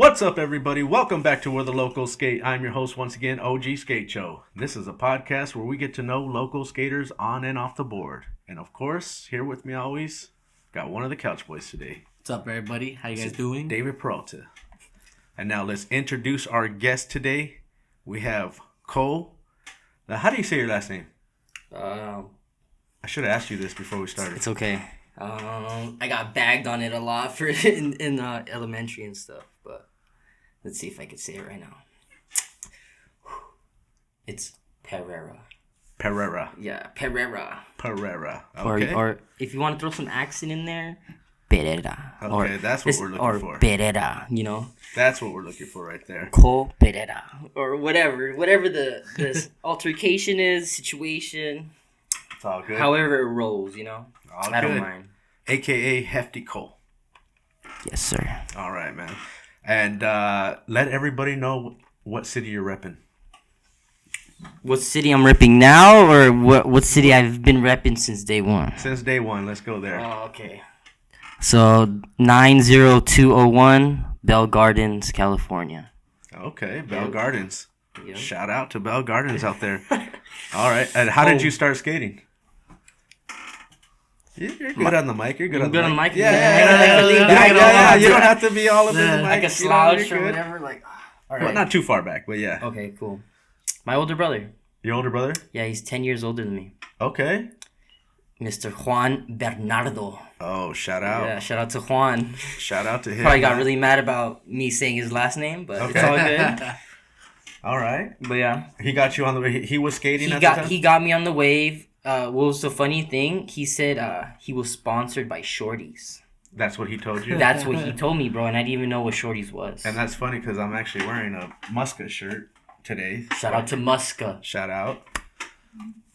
What's up, everybody? Welcome back to Where the Locals Skate. I'm your host once again, OG Skate Show. This is a podcast where we get to know local skaters on and off the board. And of course, here with me always, got one of the couch boys today. What's up, everybody? How you guys doing? David Peralta. And now let's introduce our guest today. We have Cole. Now, how do you say your last name? I should have asked you this before we started. It's okay. I got bagged on it a lot for in elementary and stuff, but let's see if I can say it right now. It's Perera. Perera. Yeah, Perera. Perera. Okay. Or if you want to throw some accent in there, Perera. Okay, that's what we're looking for. Or Perera, you know. That's what we're looking for right there. Cole Perera. Or whatever the altercation is, situation. It's all good. However it rolls, you know. All I good. don't mind. AKA Hefty Cole. Yes, sir. All right, man. And let everybody know what city you're repping. What city I'm repping now, or what city I've been repping since day one? Since day one. Let's go there. Oh, okay. So 90201 Bell Gardens, California. Okay, Bell Yep. Gardens. Yep. Shout out to Bell Gardens out there. All right. And how did you start skating? You're good on the mic. You're good on the mic. Yeah. You don't have to be all up in the mic. Like a slouch or whatever. Like, all right. Well, not too far back, but yeah. Okay, cool. My older brother. Your older brother? Yeah, he's 10 years older than me. Okay. Mr. Juan Bernardo. Oh, shout out. Yeah, shout out to Juan. Shout out to him. Probably got really mad about me saying his last name, but it's all good. All right. But yeah. He got you on the way. He was skating at the time? He got me on the wave. What was the funny thing? He said he was sponsored by Shorties. That's what he told you? That's what he told me, bro, and I didn't even know what Shorties was. And that's funny because I'm actually wearing a Muska shirt today. Shout out to Muska. Shout out.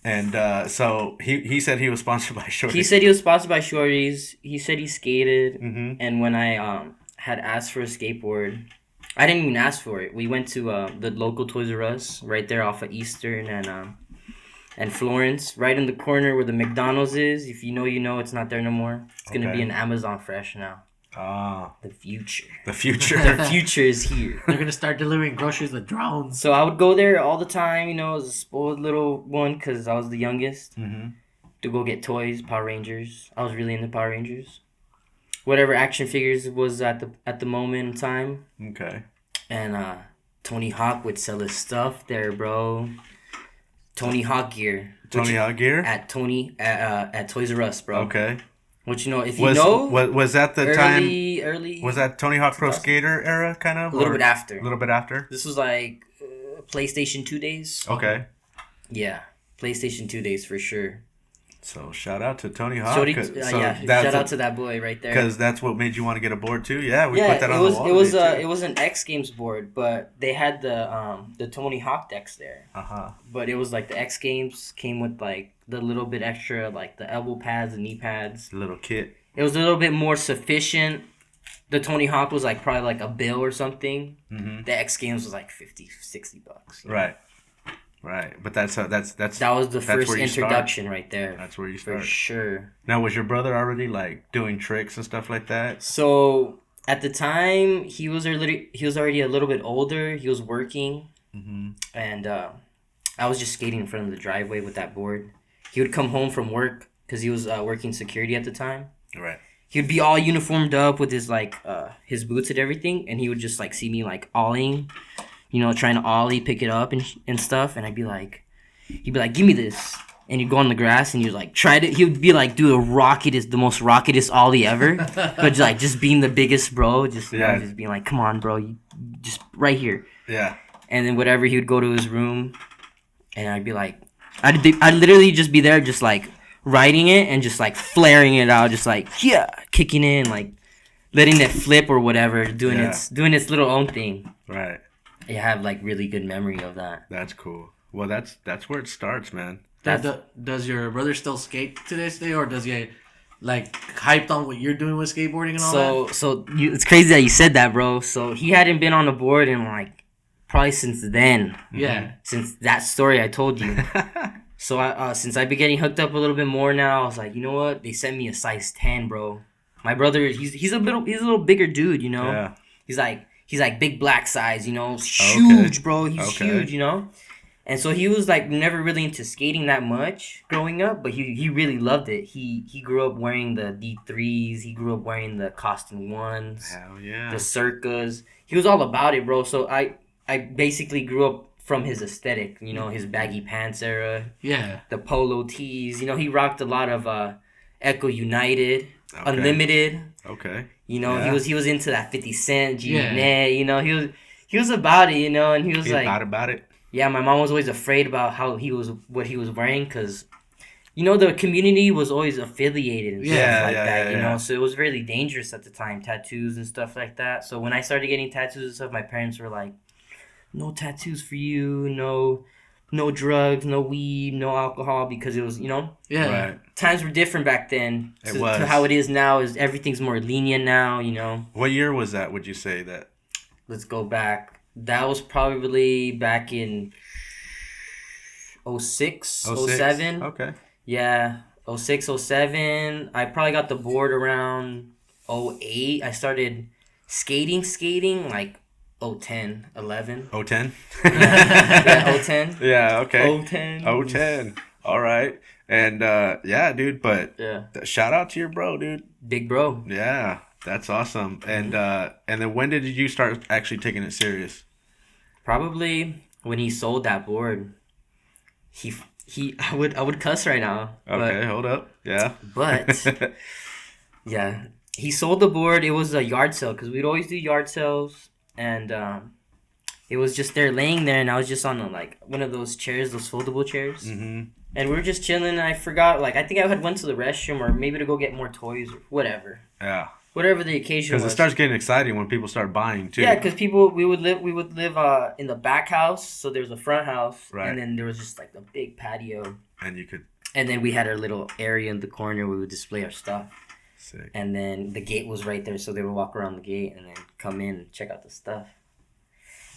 And so he said he was sponsored by Shorties. He said he was sponsored by Shorties. He said he skated. Mm-hmm. And when I had asked for a skateboard, I didn't even ask for it. We went to the local Toys R Us right there off of Eastern and Florence, right in the corner where the McDonald's is. If you know, you know. It's not there no more. It's going to be an Amazon Fresh now. Ah. The future. The future. The future is here. They're going to start delivering groceries with drones. So I would go there all the time, you know, as a spoiled little one because I was the youngest. Mm-hmm. To go get toys, Power Rangers. I was really into Power Rangers. Whatever action figures was at the moment in time. Okay. And Tony Hawk would sell his stuff there, bro. Tony Hawk gear. Tony Hawk gear? At Toys R Us, bro. Okay. Which, you know, if you know... Was that the early, time... Early... Was that Tony Hawk Pro Skater era, kind of? A little bit after. A little bit after? This was like PlayStation 2 days. Okay. Yeah. PlayStation 2 days for sure. So shout out to Tony Hawk. Shout out to that boy right there. Because that's what made you want to get a board too. Yeah, we put that on the wall. It was an X Games board, but they had the Tony Hawk decks there. But it was like the X Games came with like the little bit extra, like the elbow pads and knee pads. Little kit. It was a little bit more sufficient. The Tony Hawk was like probably like a bill or something. Mm-hmm. The X Games was like $50-$60. Right. Right, but that was the first introduction right there. That's where you start. For sure. Now, was your brother already like doing tricks and stuff like that? So at the time, he was already a little bit older. He was working, and I was just skating in front of the driveway with that board. He would come home from work because he was working security at the time. Right. He would be all uniformed up with his like his boots and everything, and he would just like see me like olling. You know, trying to ollie, pick it up and stuff, and he'd be like, give me this, and he'd go on the grass and he'd like try to, he would be like, do the most rocketest ollie ever, but just being the biggest bro, just being like, come on, bro, you just right here. Yeah. And then whatever, he would go to his room, and I'd be like, I'd literally just be there, just like riding it and just like flaring it out, just like kicking it, and, like letting it flip or whatever, doing its little own thing. Right. I have like really good memory of that. That's cool. Well, that's where it starts, man. Does your brother still skate to this day, or does he like hyped on what you're doing with skateboarding and all that? So it's crazy that you said that, bro. So he hadn't been on a board in like probably since then. Yeah. Since that story I told you. So since I've been getting hooked up a little bit more now, I was like, you know what? They sent me a size 10, bro. My brother, he's a little bigger dude, you know. Yeah. He's like, he's like big black size, you know, huge, bro. He's huge, you know. And so he was like never really into skating that much growing up, but he really loved it. He grew up wearing the D3s. He grew up wearing the Costin 1s. Hell yeah. The Circas. He was all about it, bro. So I basically grew up from his aesthetic, you know, his baggy pants era. Yeah. The polo tees. You know, he rocked a lot of Echo United, Unlimited. Okay. You know, he was into that 50 Cent, G-Net, you know, he was about it, you know, and he was like about it. Yeah, my mom was always afraid about what he was wearing because, you know, the community was always affiliated and stuff like that, you know. So it was really dangerous at the time, tattoos and stuff like that. So when I started getting tattoos and stuff, my parents were like, no tattoos for you, no drugs, no weed, no alcohol, because it was, you know, times were different back then to how it is now. Is everything's more lenient now, you know. What year was that, would you say that? Let's go back. That was probably back in 06, 07. Okay. Yeah, 06, 07. I probably got the board around 08. I started skating like 010, 11. 010? Yeah, 010. Yeah, okay. 010. 010. All right. And, yeah, dude, but shout out to your bro, dude. Big bro. Yeah, that's awesome. And then when did you start actually taking it serious? Probably when he sold that board. I would cuss right now. Okay, hold up. Yeah. But yeah, he sold the board. It was a yard sale because we'd always do yard sales, and it was just there laying there, and I was just on one of those chairs, those foldable chairs, and we were just chilling. And I forgot, I think I had went to the restroom or maybe to go get more toys or whatever. Yeah. Whatever the occasion was. Because it starts getting exciting when people start buying too. Yeah, because we would live in the back house, so there's a front house, and then there was just a big patio. And then we had our little area in the corner where we would display our stuff. Sick. And then the gate was right there, so they would walk around the gate and then come in and check out the stuff.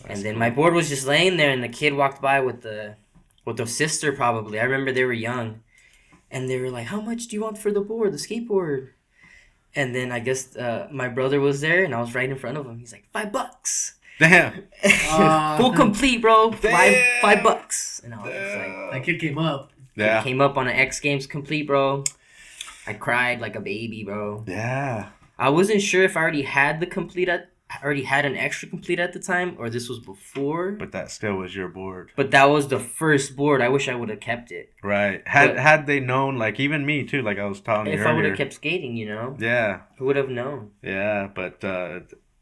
And then my board was just laying there, and the kid walked by with their sister probably. I remember they were young, and they were like, "How much do you want for the board, the skateboard?" And then I guess my brother was there, and I was right in front of him. He's like, $5. Damn. Full complete, bro. $5. And I was just like, that kid came up. Yeah. Came up on an X Games complete, bro. I cried like a baby, bro. Yeah. I wasn't sure if I already had an extra complete at the time, or this was before. But that still was your board. But that was the first board. I wish I would have kept it. Right. Had they known, even me too, like I was telling you earlier. If I would have kept skating, you know. Yeah. Who would have known? Yeah, but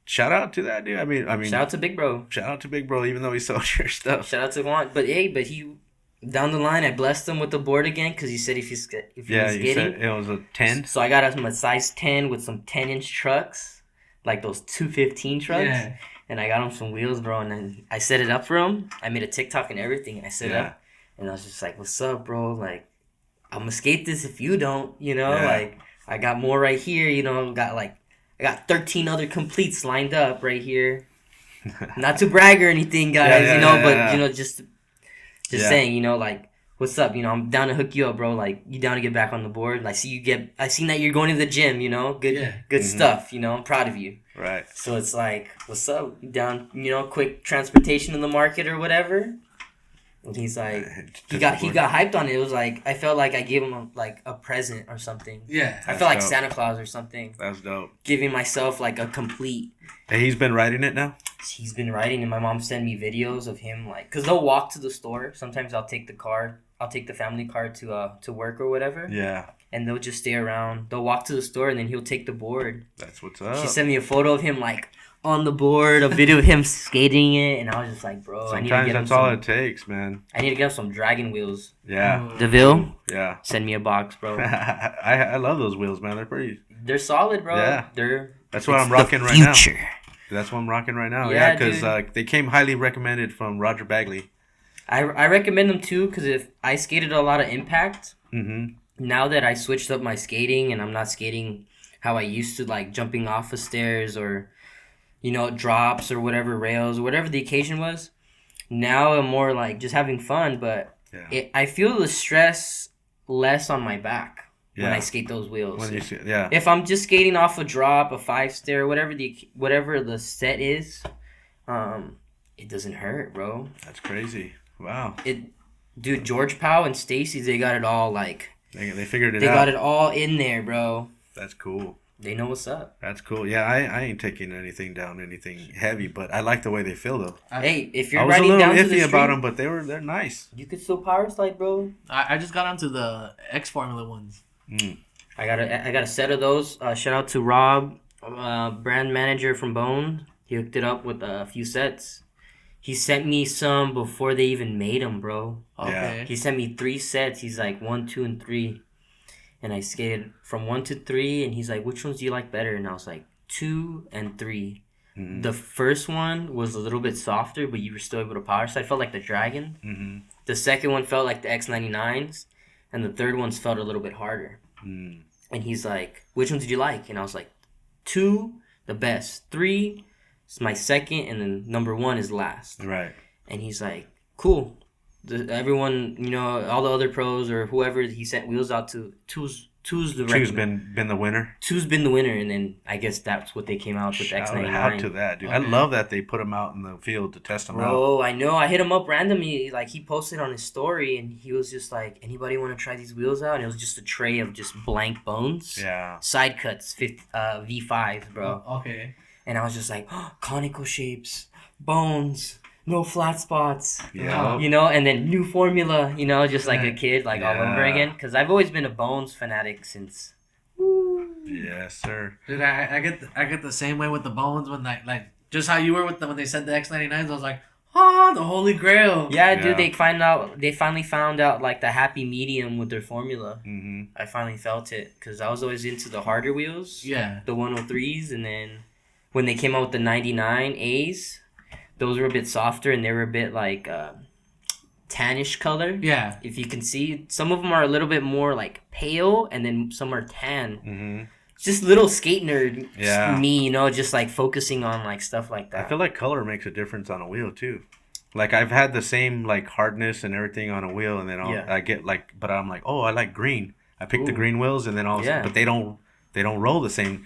shout out to that dude. I mean. Shout out to Big Bro. Shout out to Big Bro, even though he sold your stuff. Shout out to Juan. But he down the line, I blessed him with the board again because he said if he was skating. You said it was a 10. So I got him a size 10 with some 10-inch trucks. Like those 215 trucks. Yeah. And I got him some wheels, bro. And then I set it up for him. I made a TikTok and everything. I set it up. And I was just like, what's up, bro? I'm going to skate this if you don't, you know? Yeah. I got more right here, you know? I got 13 other completes lined up right here. Not to brag or anything, guys, you know? But, you know, just saying, you know, what's up? You know, I'm down to hook you up, bro. You down to get back on the board? I seen that you're going to the gym, you know? Good stuff, you know? I'm proud of you. Right. So it's like, what's up? You down, you know, quick transportation in the market or whatever? And he's like, he got hyped on it. It was like, I felt like I gave him a present or something. Yeah. I felt like Santa Claus or something. That's dope. Giving myself a complete. And he's been riding it now? He's been riding, and my mom sent me videos of him because they'll walk to the store. Sometimes I'll take the family car to work or whatever. Yeah. And they'll just stay around. They'll walk to the store, and then he'll take the board. That's what's up. She sent me a photo of him on the board, a video of him skating it, and I was just like, bro, sometimes that's all it takes, man. I need to get him some dragon wheels. Yeah. DeVille? Yeah. Send me a box, bro. I love those wheels, man. They're solid, bro. Yeah. That's what I'm rocking right now. That's what I'm rocking right now. Yeah, because they came highly recommended from Roger Bagley. I recommend them too because if I skated a lot of impact, now that I switched up my skating and I'm not skating how I used to, jumping off of stairs or, you know, drops or whatever, rails or whatever the occasion was, now I'm more just having fun, but I feel the stress less on my back when I skate those wheels. If I'm just skating off a drop, a 5-stair, whatever the set is, It doesn't hurt, bro. That's crazy. Wow. Dude, George Powell and Stacy, they got it all like. They figured it out. They got it all in there, bro. That's cool. They know what's up. That's cool. Yeah, I ain't taking anything heavy, but I like the way they feel though. Hey, if you're I was a riding little down to the iffy street, about them, but they're nice. you could still power slide, bro. I just got onto the X Formula ones. I got a set of those. Shout out to Rob, brand manager from Bone. He hooked it up with a few sets. He sent me some before they even made them, bro. Okay. He sent me 3 sets. He's like 1, 2, and 3. And I skated from 1 to 3, and he's like, which ones do you like better? And I was like, 2 and 3. Mm-hmm. The first one was a little bit softer, but you were still able to power. So I felt like the Dragon. Mm-hmm. The second one felt like the X99s. And the third one's felt a little bit harder. Mm. And he's like, which ones did you like? And I was like, 2, the best. 3 is my second, and then number 1 is last. Right. And he's like, cool. Everyone, you know, all the other pros or whoever he sent wheels out to, two's the regular. Two's been the winner. Two's been the winner, and then I guess that's what they came out with. Shout X99. out to that, dude. Okay. I love that they put them out in the field to test them out. Oh, I know. I hit him up randomly. Like, he posted on his story, and he was just like, anybody want to try these wheels out? And it was just a tray of just blank bones. Yeah. Side cuts, V5s, bro. Okay. And I was just like, oh, conical shapes, bones. No flat spots. Yeah. You know, and then new formula, you know, just like a kid, like all over again. Because I've always been a Bones fanatic since. Yes, sir. Dude, I get the same way with the Bones when like just how you were with them when they said the X99s. I was like, oh, the Holy Grail. Yeah, dude, they finally found out like the happy medium with their formula. Mm-hmm. I finally felt it because I was always into the harder wheels. Yeah. The 103s, and then when they came out with the 99As. Those were a bit softer, and they were a bit like tannish color. Yeah. If you can see, some of them are a little bit more like pale, and then some are tan. Mm-hmm. Just little skate nerd me, you know, just like focusing on like stuff like that. I feel like color makes a difference on a wheel too. Like I've had the same like hardness and everything on a wheel, and then I get like, but I'm like, oh, I like green. I picked the green wheels, and then but they don't roll the same.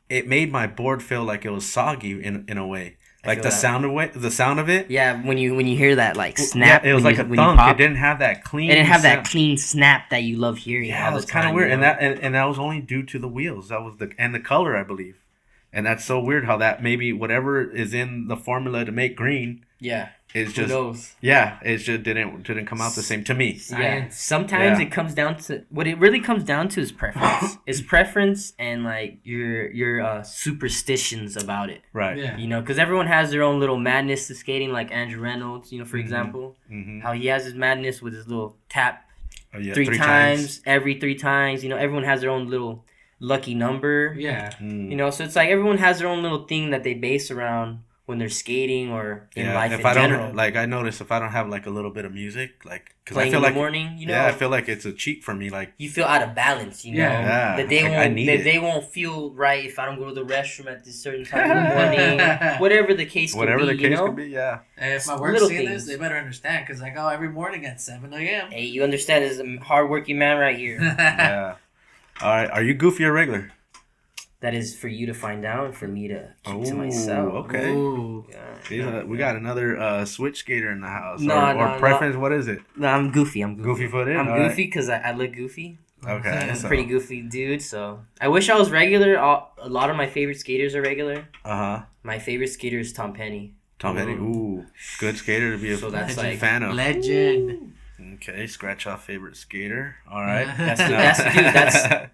It made my board feel like it was soggy in a way. Like the sound of it. Yeah, when you hear that like snap, it was like a thunk. It didn't have that clean. It didn't have that clean snap that you love hearing. Yeah, it was kind of weird, and that was only due to the wheels. That was the color, I believe, and that's so weird how that maybe whatever is in the formula to make green. Yeah. It's just it just didn't come out the same to me. Yeah. Sometimes it comes down to what it really comes down to is preference. It's preference and like your superstitions about it. Right. Yeah. You know, because everyone has their own little madness to skating. Like Andrew Reynolds, you know, for example, how he has his madness with his little tap 3 times every 3 times. You know, everyone has their own little lucky number. Yeah. You know, so it's like everyone has their own little thing that they base around when they're skating or in life in general. Like I notice if I don't have like a little bit of music, like because playing I feel in like the morning, you know, I feel like it's a cheat for me. Like you feel out of balance, you know. Yeah. That they won't feel right if I don't go to the restroom at this certain time in the morning. Whatever the case could be. Yeah. Hey, if my work's seeing this, they better understand because I go every morning at 7 a.m. Hey, you understand? This is a hardworking man right here. Yeah. All right. Are you goofy or regular? That is for you to find out and for me to keep to myself. Okay. Ooh. Yeah. We got another switch skater in the house. Or preference, what is it? No, I'm goofy. Goofy footed? I'm goofy because I look goofy. Okay. I'm a pretty goofy dude, so I wish I was regular. A lot of my favorite skaters are regular. Uh-huh. My favorite skater is Tom Penny. Tom Penny. Ooh. Good skater to be a fan of. Legend. Okay. Scratch off favorite skater. All right. That's the dude.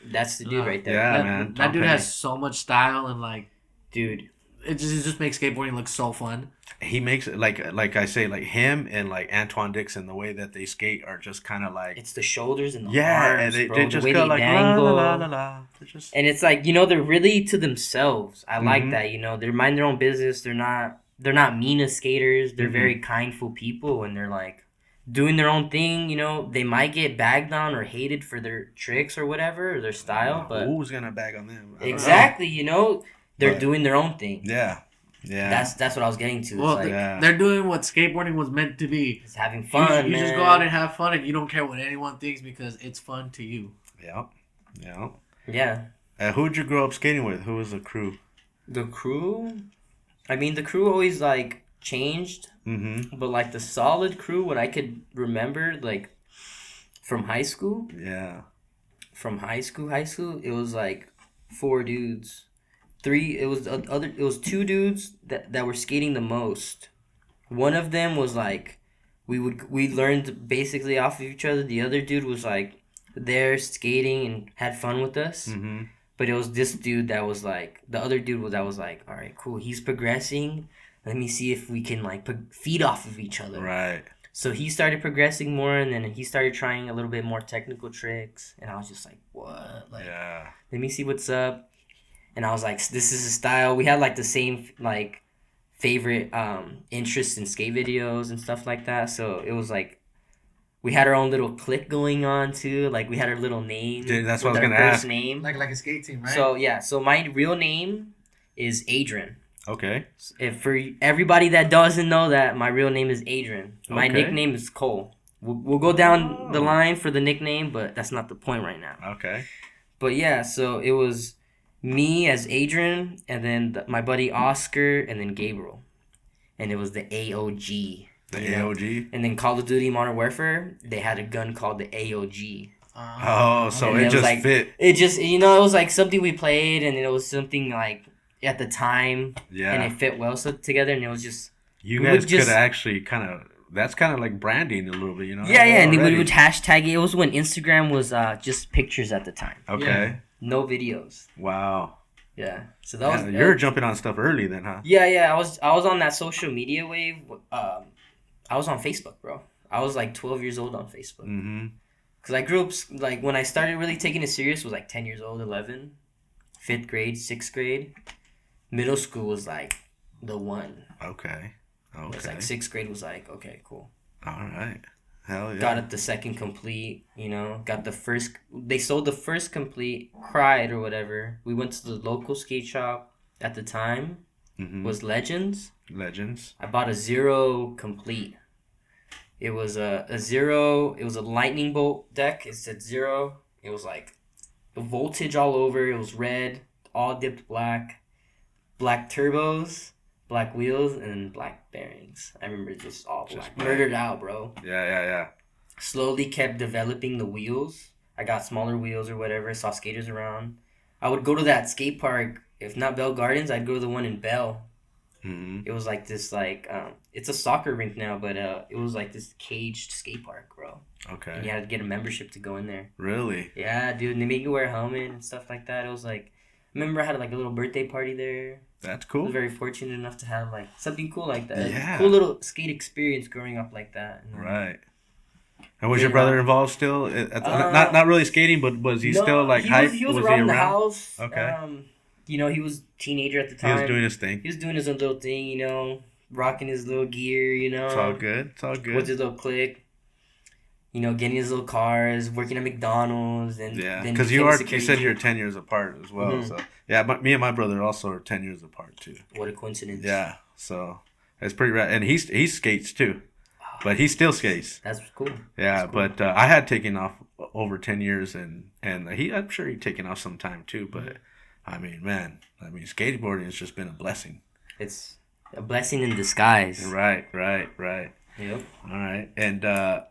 That's the dude right there. Yeah, man. That dude has so much style and like, dude, it just makes skateboarding look so fun. He makes it like I say, like him and like Antoine Dixon, the way that they skate are just kind of like it's the shoulders and the arms, and bro, they just the way go they like dangle. la la la la. And it's like, you know, they're really to themselves. I like that. You know, they mind their own business. They're not mean as skaters. They're very kindful people, and they're like doing their own thing. You know, they might get bagged on or hated for their tricks or whatever, or their style, but who's gonna bag on them? Exactly, you know, they're doing their own thing. Yeah. That's what I was getting to. Well, they're doing what skateboarding was meant to be. It's having fun. You just go out and have fun, and you don't care what anyone thinks because it's fun to you. Yeah. Who'd you grow up skating with? Who was the crew? The crew? I mean, the crew always like changed, Mm-hmm. but like the solid crew, what I could remember, like from high school, Yeah. high school, it was like four dudes, three. It was it was two dudes that were skating the most. One of them was like, we learned basically off of each other. The other dude was like there skating and had fun with us. Mm-hmm. But it was this dude that was like, the other dude was that was like, all right, cool. He's progressing. Let me see if we can like feed off of each other. Right. So he started progressing more, and then he started trying a little bit more technical tricks, and I was just like, what? Like, Yeah. let me see what's up. And I was like, this is a style. We had like the same like favorite interests in skate videos and stuff like that. So it was like we had our own little clique going on too. Like we had our little name. Dude, that's what with I was our gonna first ask. name. Like a skate team, right? So yeah, so my real name is Adrian. Okay. If for everybody that doesn't know that, my real name is Adrian. My Okay. nickname is Cole. We'll go down the line for the nickname, but that's not the point right now. Okay. But yeah, so it was me as Adrian, and then my buddy Oscar, and then Gabriel. And it was the AOG. The you know? AOG. And then Call of Duty Modern Warfare, they had a gun called the AOG. Oh, so And it was just like, fit. It just, it was like something we played, and it was something like at the time, Yeah. and it fit well together, and it was just. You we guys would just- could actually kind of. That's kind of like branding a little bit, you know. Yeah, and we already. would hashtag it. It was when Instagram was just pictures at the time. Okay. Yeah. No videos. Wow. Yeah. So that was. You're jumping on stuff early then, huh? Yeah. I was on that social media wave. I was on Facebook, bro. I was like 12 years old on Facebook. Mm-hmm. Cause I grew up like when I started really taking it serious was like 10 years old, 11, 5th grade, 6th grade. Middle school was like the one. Okay. It was like 6th grade was like, okay, cool. All right. Hell yeah. Got it the second complete, got the first, they sold the first complete, cried or whatever. We went to the local skate shop at the time, was Legends. Legends. I bought a 0 complete. It was a 0, it was a lightning bolt deck. It said 0. It was like voltage all over. It was red, all dipped black turbos, black wheels, and black bearings. I remember just all black. Just black. Murdered out, bro. Yeah. Slowly kept developing the wheels. I got smaller wheels or whatever. Saw skaters around. I would go to that skate park. If not Bell Gardens, I'd go to the one in Bell. Mm-hmm. It was like this, it's a soccer rink now, but it was like this caged skate park, bro. Okay. And you had to get a membership to go in there. Really? Yeah, dude. And they made you wear a helmet and stuff like that. It was like, I remember I had like a little birthday party there. That's I cool. was very fortunate enough to have like something cool like that. Yeah. Cool little skate experience growing up like that. And, Right. And was Yeah. your brother involved still? Not really skating, but was he still like hype? He was around the house. Okay. He was a teenager at the He time. was doing his thing. He was doing his own little thing, rocking his little gear, It's all good. It's all with good. his little clique. Getting his little cars, working at McDonald's, and Yeah, then because became a you security said you're agent. 10 years apart as well. Mhm. So yeah, me and my brother also are 10 years apart too. What a coincidence! Yeah, so it's pretty rad. And he skates too, but he still skates. That's cool. Yeah, That's cool. but I had taken off over 10 years, and I'm sure he'd taken off some time too. But I mean, man, skateboarding has just been a blessing. It's a blessing in disguise. Right. Yep. All right, and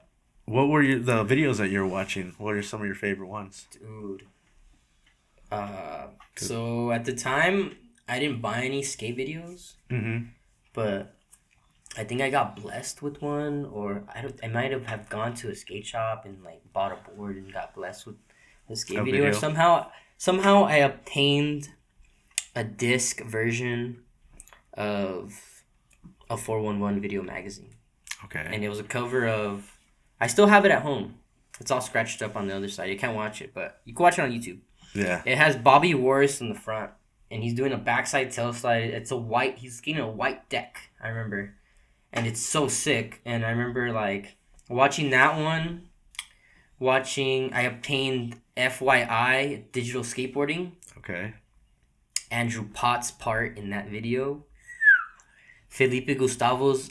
what were the videos that you're watching? What are some of your favorite ones? Dude. So at the time, I didn't buy any skate videos, Mm-hmm. but I think I got blessed with one, or I might have gone to a skate shop and like bought a board and got blessed with a skate A video. Or video. somehow I obtained a disc version of a 411 video magazine, Okay. and it was a cover of. I still have it at home. It's all scratched up on the other side. You can't watch it, but you can watch it on YouTube. Yeah. It has Bobby Warris in the front, and he's doing a backside tail slide. It's he's skating a white deck, I remember. And it's so sick. And I remember, like, watching that one, I obtained FYI, digital skateboarding, Okay. Andrew Potts' part in that video. Felipe Gustavo's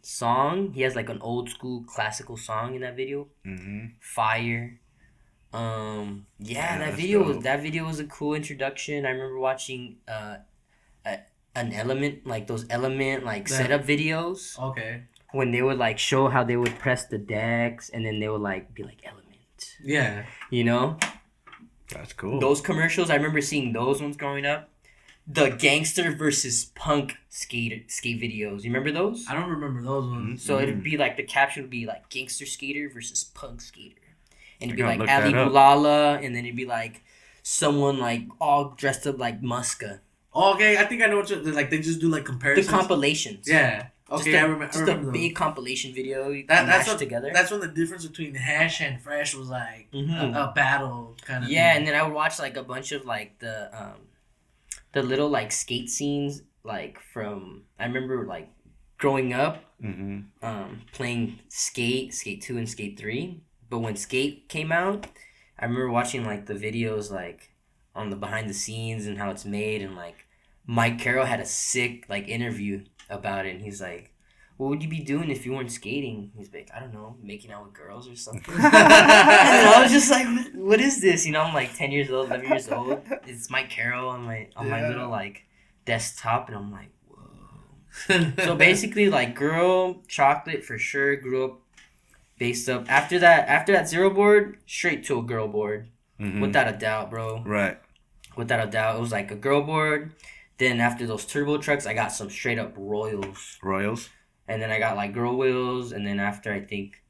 song. He has, like, an old school classical song in that video. Mm-hmm. Fire. Yeah, That that's video dope. was a cool introduction. I remember watching an element, like those element like setup videos. Okay. When they would like show how they would press the decks, and then they would like be like element. Yeah. You know. That's cool. Those commercials, I remember seeing those ones growing up. The gangster versus punk skate videos. You remember those? I don't remember those ones. So it'd be like the caption would be like gangster skater versus punk skater, and it'd be like look Ali that up. Boulala, and then it'd be like someone like all dressed up like Muska. Okay, I think I know what you're like. They just do like The comparisons. compilations. Yeah. Okay, just I remember. Just a big compilation video That's mashed what, together. That's when the difference between Hash and Fresh was like Mhm. a battle kind of. Yeah, thing. and then I would watch like a bunch of like the little like skate scenes like from I remember like growing up playing Skate 2 and Skate 3. But when Skate came out, I remember watching like the videos like on the behind the scenes and how it's made, and like Mike Carroll had a sick like interview about it, and he's like, what would you be doing if you weren't skating? He's like, I don't know, making out with girls or something. And I was just like, what is this? You know, I'm like 10 years old, 11 years old. It's Mike Carroll on my little like desktop, and I'm like, whoa. So basically, like Girl Chocolate for sure grew up based up after that zero board, straight to a girl board, without a doubt, bro. Right. Without a doubt, it was like a girl board. Then after those turbo trucks, I got some straight up Royals. And then I got like girl wheels, and then after I think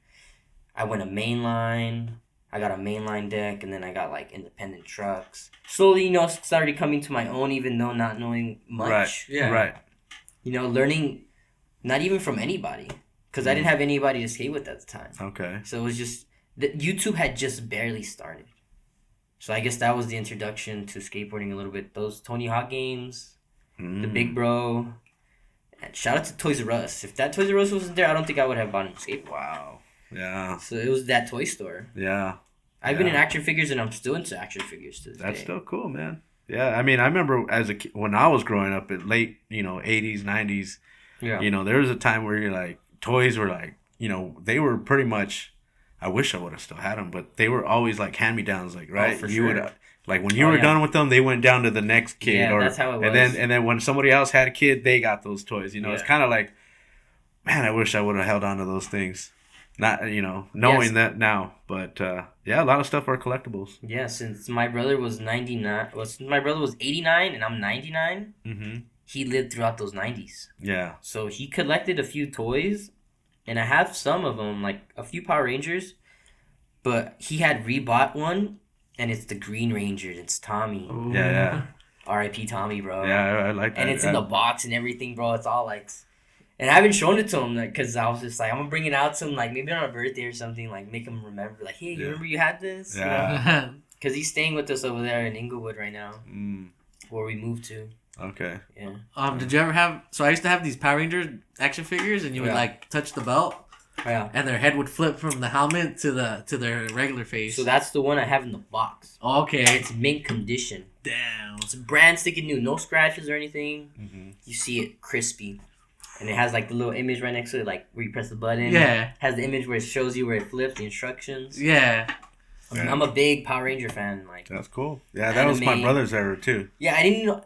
I went a mainline. I got a mainline deck, and then I got like independent trucks. Slowly, you know, started coming to my own, even though not knowing much. Right. Yeah. Right. You know, learning not even from anybody, because I didn't have anybody to skate with at the time. Okay. So it was just YouTube had just barely started. So I guess that was the introduction to skateboarding a little bit. Those Tony Hawk games, the Big Bro. And shout out to Toys R Us. If that Toys R Us wasn't there, I don't think I would have bought a skateboard. Wow. Yeah. So it was that toy store. Yeah. I've been in action figures, and I'm still into action figures to this That's day. still cool, man. Yeah, I mean, I remember as a kid, when I was growing up in late, 80s, 90s, Yeah. there was a time where you're like, toys were like, they were pretty much, I wish I would have still had them, but they were always like hand-me-downs, like, right? for you sure. would, like, when you were done with them, they went down to the next kid. Yeah, that's how it was. And then when somebody else had a kid, they got those toys, It's kind of like, man, I wish I would have held on to those things. Not, knowing that now. But, yeah, a lot of stuff are collectibles. Yeah, since my brother was 89, my brother was 89 and I'm 99, he lived throughout those 90s. Yeah. So he collected a few toys, and I have some of them, like a few Power Rangers, but he had rebought one, and it's the Green Ranger. It's Tommy. Ooh. Yeah. R.I.P. Tommy, bro. Yeah, I like that. And it's in the box and everything, bro. It's all like... And I haven't shown it to him, like, because I was just like, I'm going to bring it out to him, like, maybe on a birthday or something, like, make him remember, like, hey, you remember you had this? Yeah. Because he's staying with us over there in Inglewood right now, where we moved to. Okay. Yeah. Did you ever have? So I used to have these Power Rangers action figures, and you would like touch the belt, Yeah. and their head would flip from the helmet to their regular face. So that's the one I have in the box. Okay. It's mint condition. Damn. It's brand sticking new, no scratches or anything. You see it crispy, and it has like the little image right next to it, like where you press the button. Yeah. Has the image where it shows you where it flips, the instructions. Yeah. I'm a big Power Ranger fan. Like, that's cool. Yeah, that was my anime. brother's era too. Yeah, I didn't know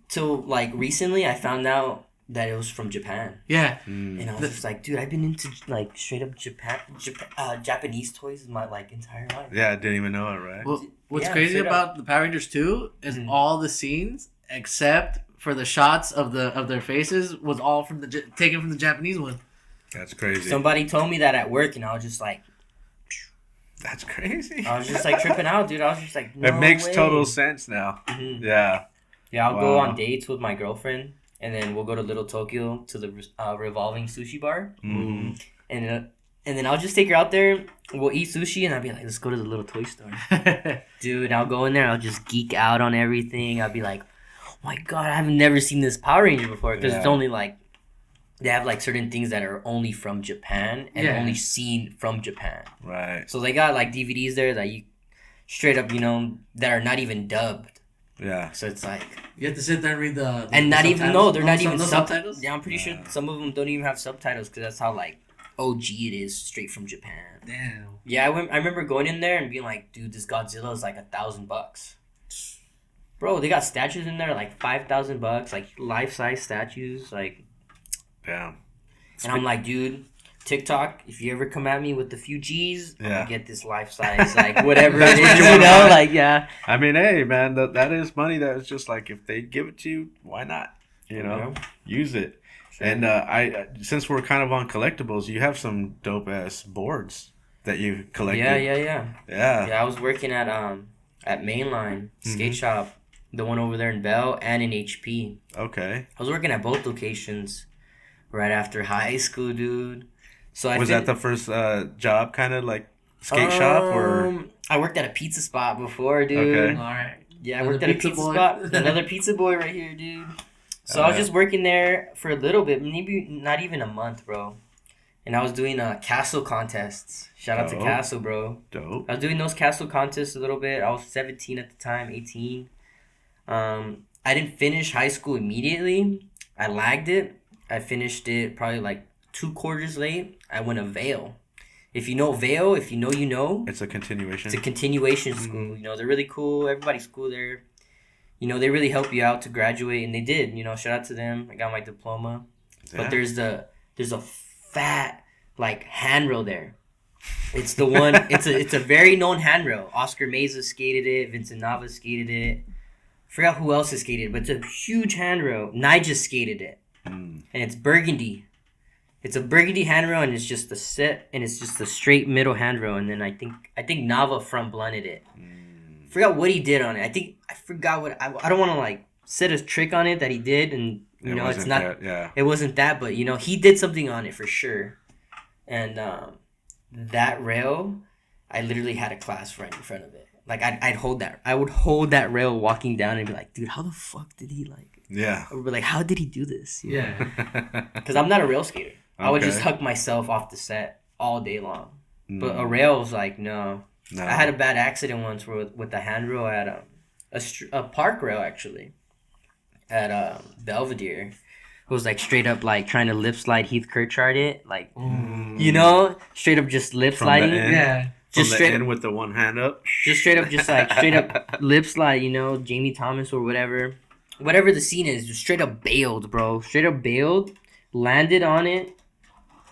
till like recently. I found out that it was from Japan. Yeah. And I was just like, dude, I've been into like straight up Japanese toys my like entire life. Yeah, I didn't even know it, right? Well, what's Yeah, crazy straight about the Power Rangers 2 is all the scenes except for the shots of their faces was all from taken from the Japanese one. That's crazy. Somebody told me that at work, and I was just like, That's crazy. I was just like tripping out, dude. I was just like, no It makes way. total sense now. Yeah. Yeah, I'll go Wow. on dates with my girlfriend, and then we'll go to Little Tokyo to the revolving sushi bar, and then I'll just take her out there. We'll eat sushi, and I'll be like, let's go to the little toy store, dude. I'll go in there. I'll just geek out on everything. I'll be like, oh my god, I've never seen this Power Ranger before, because it's only like they have like certain things that are only from Japan and only seen from Japan. Right. So they got like DVDs there that you straight up, that are not even dubbed. Yeah. So it's like You have to sit there and read the and not even no, they're not even subtitles. Yeah, I'm pretty sure some of them don't even have subtitles because that's how like OG it is, straight from Japan. Damn. Yeah, I remember going in there and being like, dude, this Godzilla is like $1,000. Bro, they got statues in there like $5,000, like life-size statues, like. Damn. And I'm like, dude, TikTok, if you ever come at me with a few G's, I'm gonna get this life-size, like whatever it is, you know, like yeah. I mean, hey, man, that is money. That is just like if they give it to you, why not? You know, use it. Sure. And I since we're kind of on collectibles, you have some dope ass boards that you collected. Yeah. I was working at Mainline Skate Shop, the one over there in Bell, and in HP. Okay. I was working at both locations right after high school, dude. So was that the first job, kind of like skate shop, or? I worked at a pizza spot before, dude. Okay. All right. Yeah, I worked at a pizza spot. Another pizza boy right here, dude. So I was just working there for a little bit, maybe not even a month, bro. And I was doing castle contests. Shout out to Castle, bro. Dope. I was doing those castle contests a little bit. I was 17 at the time, 18. I didn't finish high school immediately. I lagged it. I finished it probably like 2 quarters late. I went to Vail. If you know Vail, if you know, you know. It's a continuation. It's a continuation school. You know, they're really cool. Everybody's cool there. You know, they really help you out to graduate, and they did. You know, shout out to them. I got my diploma. Yeah. But there's a fat like handrail there. It's the one. it's a very known handrail. Oscar Meza skated it. Vincent Nava skated it. Forgot who else has skated, but it's a huge handrail. Nigel skated it, and it's burgundy. It's a burgundy handrail, and it's just a straight middle handrail. And then I think Nava front blunted it. Forgot what he did on it. I forgot what I don't want to like set a trick on it that he did, and you know it's not. It wasn't that, but you know he did something on it for sure. And that rail, I literally had a class right in front of it. Like I'd hold that. I would hold that rail walking down and be like, dude, how the fuck did he like? Yeah. Or be like, how did he do this? Yeah. Because I'm not a rail skater. Okay. I would just huck myself off the set all day long. But a rail was like, no. I had a bad accident once with a handrail at a park rail actually at Belvedere. It was like straight up like trying to lip slide Heath Kirchard it, like you know, straight up just lip sliding. Yeah. Just straight in with the one hand up. Just straight up, just like straight up lip slide, you know, Jamie Thomas or whatever the scene is. Just straight up bailed, bro. Straight up bailed, landed on it.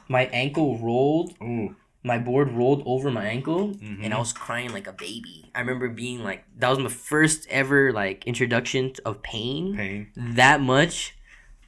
My ankle rolled. Ooh. My board rolled over my ankle, and I was crying like a baby. I remember being like, that was my first ever like introduction of pain. That much,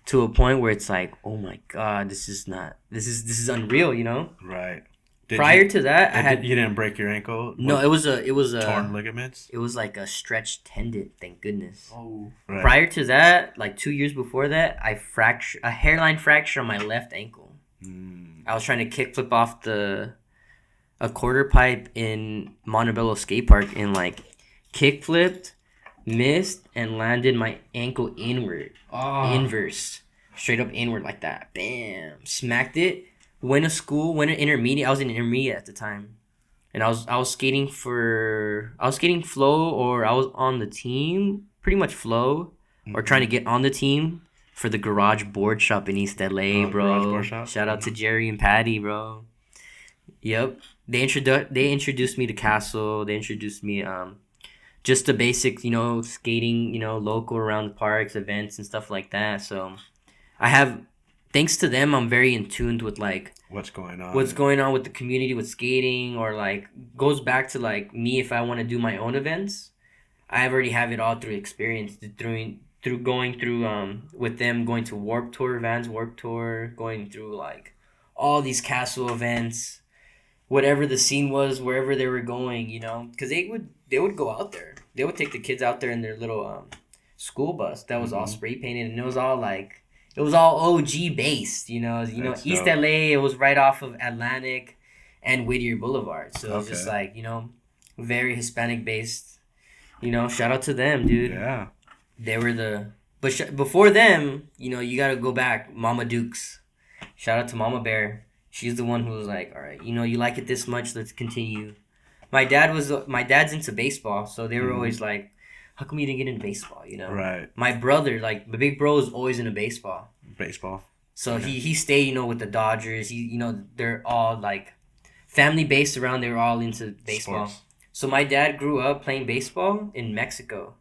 to a point where it's like, oh my god, this is unreal, you know? Right. Prior to that, you didn't break your ankle? No, it was a torn ligaments. It was like a stretched tendon. Thank goodness. Oh. Right. Prior to that, like 2 years before that, I fractured a hairline fracture on my left ankle. I was trying to kickflip off a quarter pipe in Montebello skate park and like kickflipped, missed, and landed my ankle inward, inverse, straight up inward like that. Bam, smacked it. Went to school, went to intermediate. I was in intermediate at the time, and I was skating flow, or I was on the team, pretty much flow, or trying to get on the team for the Garage Board Shop in East LA, bro. Shout out to Jerry and Patty, bro. Yep, they introduced me to Castle. They introduced me just the basic, you know, skating, you know, local around the parks, events and stuff like that. So I have. Thanks to them, I'm very in tune with like what's going on with the community with skating, or like goes back to like me if I want to do my own events. I already have it all through experience through going through with them, going to Warped Tour, Vans Warped Tour, going through like all these castle events, whatever the scene was, wherever they were going, you know, because they would go out there. They would take the kids out there in their little school bus that was all spray painted, and it was all like. It was all OG based, you know. That's East dope. LA. It was right off of Atlantic and Whittier Boulevard, so it was just like, you know, very Hispanic based. You know, shout out to them, dude. Yeah, they were before them. You know, you gotta go back. Mama Dukes. Shout out to Mama Bear. She's the one who was like, all right, you know, you like it this much, let's continue. My dad's into baseball, so they were always like, how come you didn't get into baseball, you know? Right. My brother, like, my big bro is always into baseball. So he stayed, you know, with the Dodgers. You know, they're all, like, family-based around. They were all into baseball. Sports. So my dad grew up playing baseball in Mexico.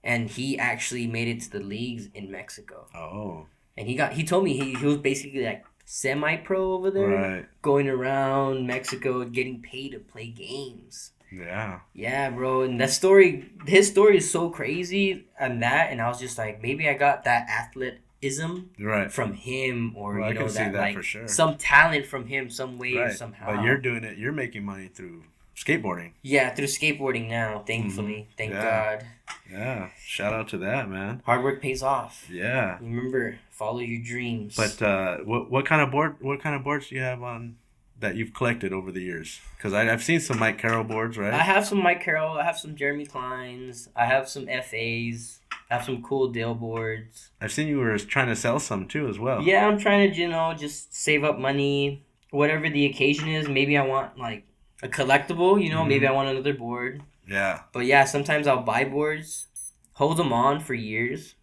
and he actually made it to the leagues in Mexico. Oh. And he told me he was basically like semi-pro over there, Right. going around Mexico, getting paid to play games. Yeah. Yeah, bro. And his story is so crazy and I was just like, maybe I got that athleticism Right. from him, or Well, I you know, can see that that like for sure. some talent from him, some way or Right. somehow. But you're doing it. You're making money through skateboarding. Yeah, through skateboarding now, thankfully. Thank Yeah. God. Yeah. Shout out to that, man. Hard work pays off. Yeah. Remember, follow your dreams. But what kind of boards do you have on that you've collected over the years? Because I've seen some Mike Carroll boards, right? I have some Mike Carroll. I have some Jeremy Kleins. I have some FAs. I have some cool Dale boards. I've seen you were trying to sell some too as well. Yeah, I'm trying to, just save up money, whatever the occasion is. Maybe I want like a collectible, maybe I want another board. Yeah. But yeah, sometimes I'll buy boards, hold them on for years,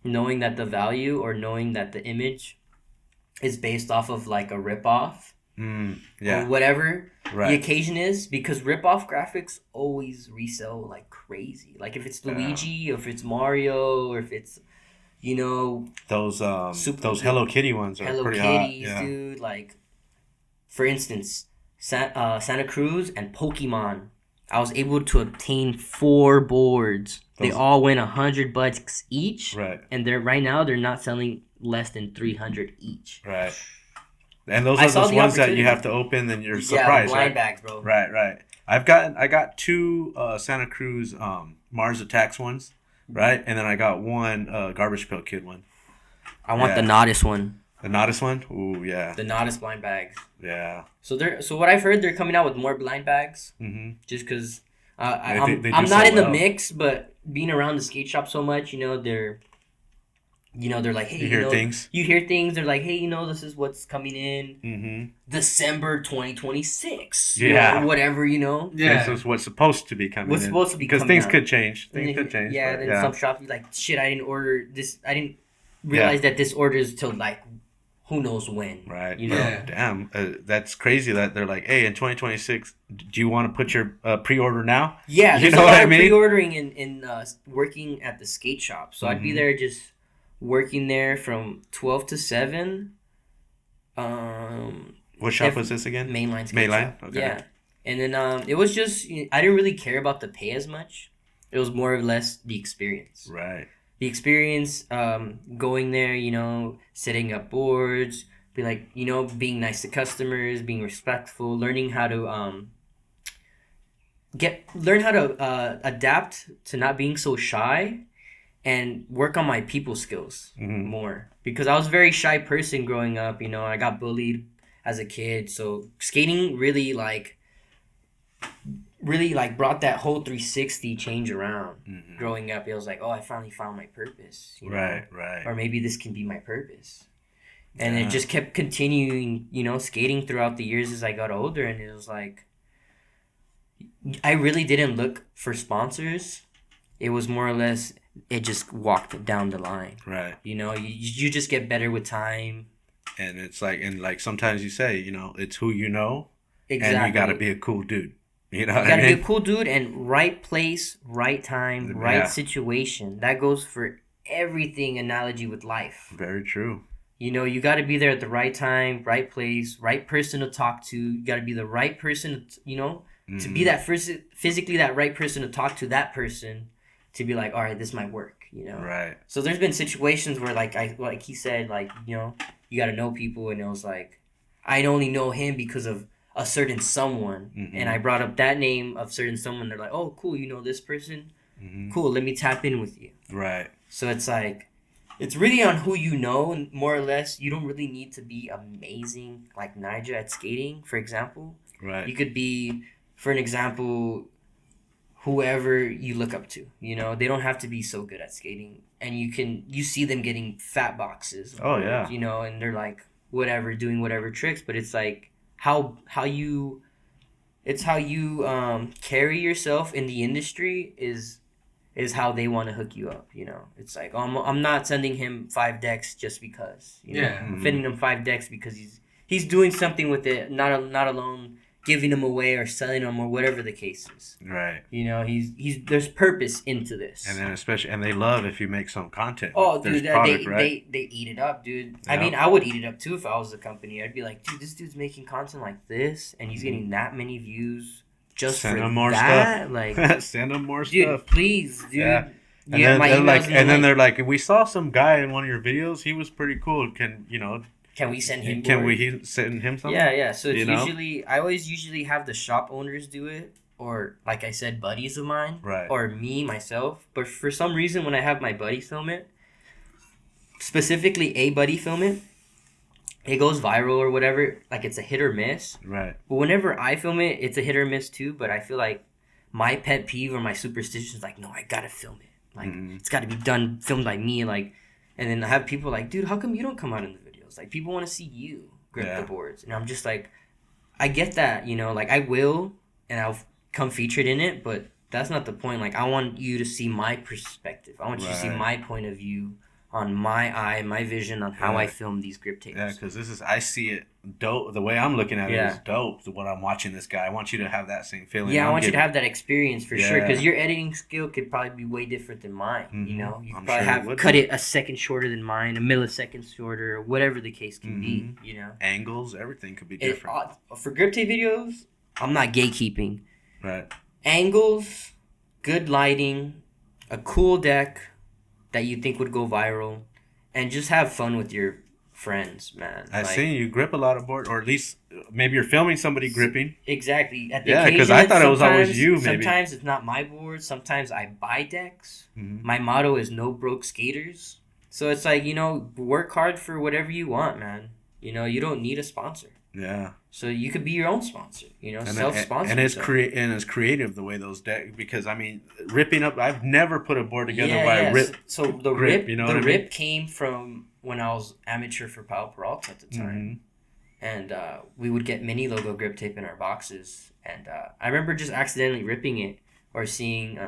knowing that the value or knowing that the image is based off of like a ripoff. Yeah. Or whatever the Right. occasion is, because rip-off graphics always resell like crazy. Like if it's Luigi, or if it's Mario, or if it's, Those those Hello Kitty ones are Hello pretty Kitties, hot. Yeah. dude. Like, for instance, Santa Cruz and Pokemon. I was able to obtain 4 boards. They all went $100 each, Right. and right now they're not selling less than $300 each. Right. And those I are saw those the ones that you opportunity. have to open, and you're Yeah, the surprised, blind right? bags, bro. Right. I got 2 Santa Cruz Mars Attacks ones, right? And then I got 1 Garbage Pail Kid one. I want the Nodus one. The Nodus one? Ooh, yeah. The Nodus blind bags. Yeah. So what I've heard, they're coming out with more blind bags. Mm-hmm. Just because They I'm do not so in the well. mix, but being around the skate shop so much, they're like, hey, You hear things? You hear things. They're like, hey, this is what's coming in Mm-hmm. December 2026. Yeah. Whatever, Yeah. This is what's supposed to be coming What's in. supposed to be because coming things out. could change. Things And could change. Yeah, but then some shops be like, shit, I didn't order this. I didn't realize that this order is till like who knows when. Right. Yeah. Damn. That's crazy that they're like, hey, in 2026, do you want to put your pre-order now? Yeah, You there's know a what lot I of mean? pre-ordering in working at the skate shop. So I'd be Mhm. there just working there from 12 to 7. What shop was this again? Mainline skate Mainline? shop. Okay. Yeah. And then it was just, I didn't really care about the pay as much. It was more or less the experience. Right. The experience, going there, setting up boards, be like, being nice to customers, being respectful, learning how to adapt to not being so shy, and work on my people skills more, because I was a very shy person growing up. I got bullied as a kid, so skating really brought that whole 360 change around. Growing up, it was like, oh, I finally found my purpose. Right. Or maybe this can be my purpose. And it just kept continuing, skating throughout the years as I got older. And it was like, I really didn't look for sponsors. It was more or less, it just walked down the line. Right. You just get better with time. And it's like sometimes you say, it's who you know. Exactly. And you got to be a cool dude. You know what You I gotta mean? be a cool dude, and right place, right time, right Yeah. situation. That goes for everything analogy with life. Very true. You gotta be there at the right time, right place, right person to talk to. You gotta be the right person, to be that physically that right person to talk to that person, to be like, all right, this might work, Right. So there's been situations where like he said, like, you gotta know people, and it was like, I only know him because of a certain someone, and I brought up that name of certain someone. They're like, oh, cool, this person? Cool, let me tap in with you. Right. So it's like, it's really on who you know, and more or less, you don't really need to be amazing like Nigel at skating, for example. Right. You could be, for an example, whoever you look up to. They don't have to be so good at skating, and you see them getting fat boxes. Oh, yeah. And they're like whatever, doing whatever tricks, but it's like how you carry yourself in the industry is how they want to hook you up. It's like, I'm not sending him 5 decks just because. I'm sending him 5 decks because he's doing something with it. Not alone giving them away or selling them or whatever the case is. Right. You know, he's there's purpose into this. And then and they love if you make some content. Oh, There's dude, product, they eat it up, dude. Yeah. I mean, I would eat it up too if I was the company. I'd be like, dude, this dude's making content like this, and he's getting that many views just Send for them more that. stuff. Like, Send them more dude, stuff. please, dude. Yeah. And Yeah, then my they're emails like, and and then like, they're like, we saw some guy in one of your videos. He was pretty cool. Can we send him? Can board? we send him something? Yeah. So it's You know? usually I always have the shop owners do it, or like I said, buddies of mine, Right. or me myself. But for some reason, when I have my buddy film it, specifically a buddy film it, it goes viral or whatever. Like it's a hit or miss. Right. But whenever I film it, it's a hit or miss too. But I feel like my pet peeve or my superstition is like, no, I gotta film it. Like it's got to be filmed by me. Like, and then I have people like, dude, how come you don't come out in the videos? Like, people want to see you grip the boards, and I'm just like, I get that, you know, like I will, and I'll come featured in it, but that's not the point. Like, I want you to see my perspective. I want you to see my point of view on my vision on how I film these grip tapes. Yeah, because I see it dope. The way I'm looking at it is dope. When I'm watching this guy, I want you to have that same feeling. Yeah, I want you to have that experience for sure. Because your editing skill could probably be way different than mine. Mm-hmm. You know, you could I'm probably sure have cut it a second shorter than mine, a millisecond shorter, or whatever the case can be. You know, angles, everything could be different. For grip tape videos, I'm not gatekeeping. Right. Angles, good lighting, a cool deck that you think would go viral, and just have fun with your friends, man. I've seen you grip a lot of board, or at least maybe you're filming somebody gripping. Exactly. At the Yeah, because occasion, I thought it was always you. Maybe sometimes it's not my board. Sometimes I buy decks. Mm-hmm. My motto is no broke skaters. So it's like, you know, work hard for whatever you want, man. You know, you don't need a sponsor. Yeah. So you could be your own sponsor, you know, self-sponsor. And it's creative the way those decks, because I mean, ripping up. I've never put a board together where I rip. So the rip, you know, the what I rip mean? came from when I was amateur for Pal Peralta at the time, and we would get mini logo grip tape in our boxes, and I remember just accidentally ripping it or seeing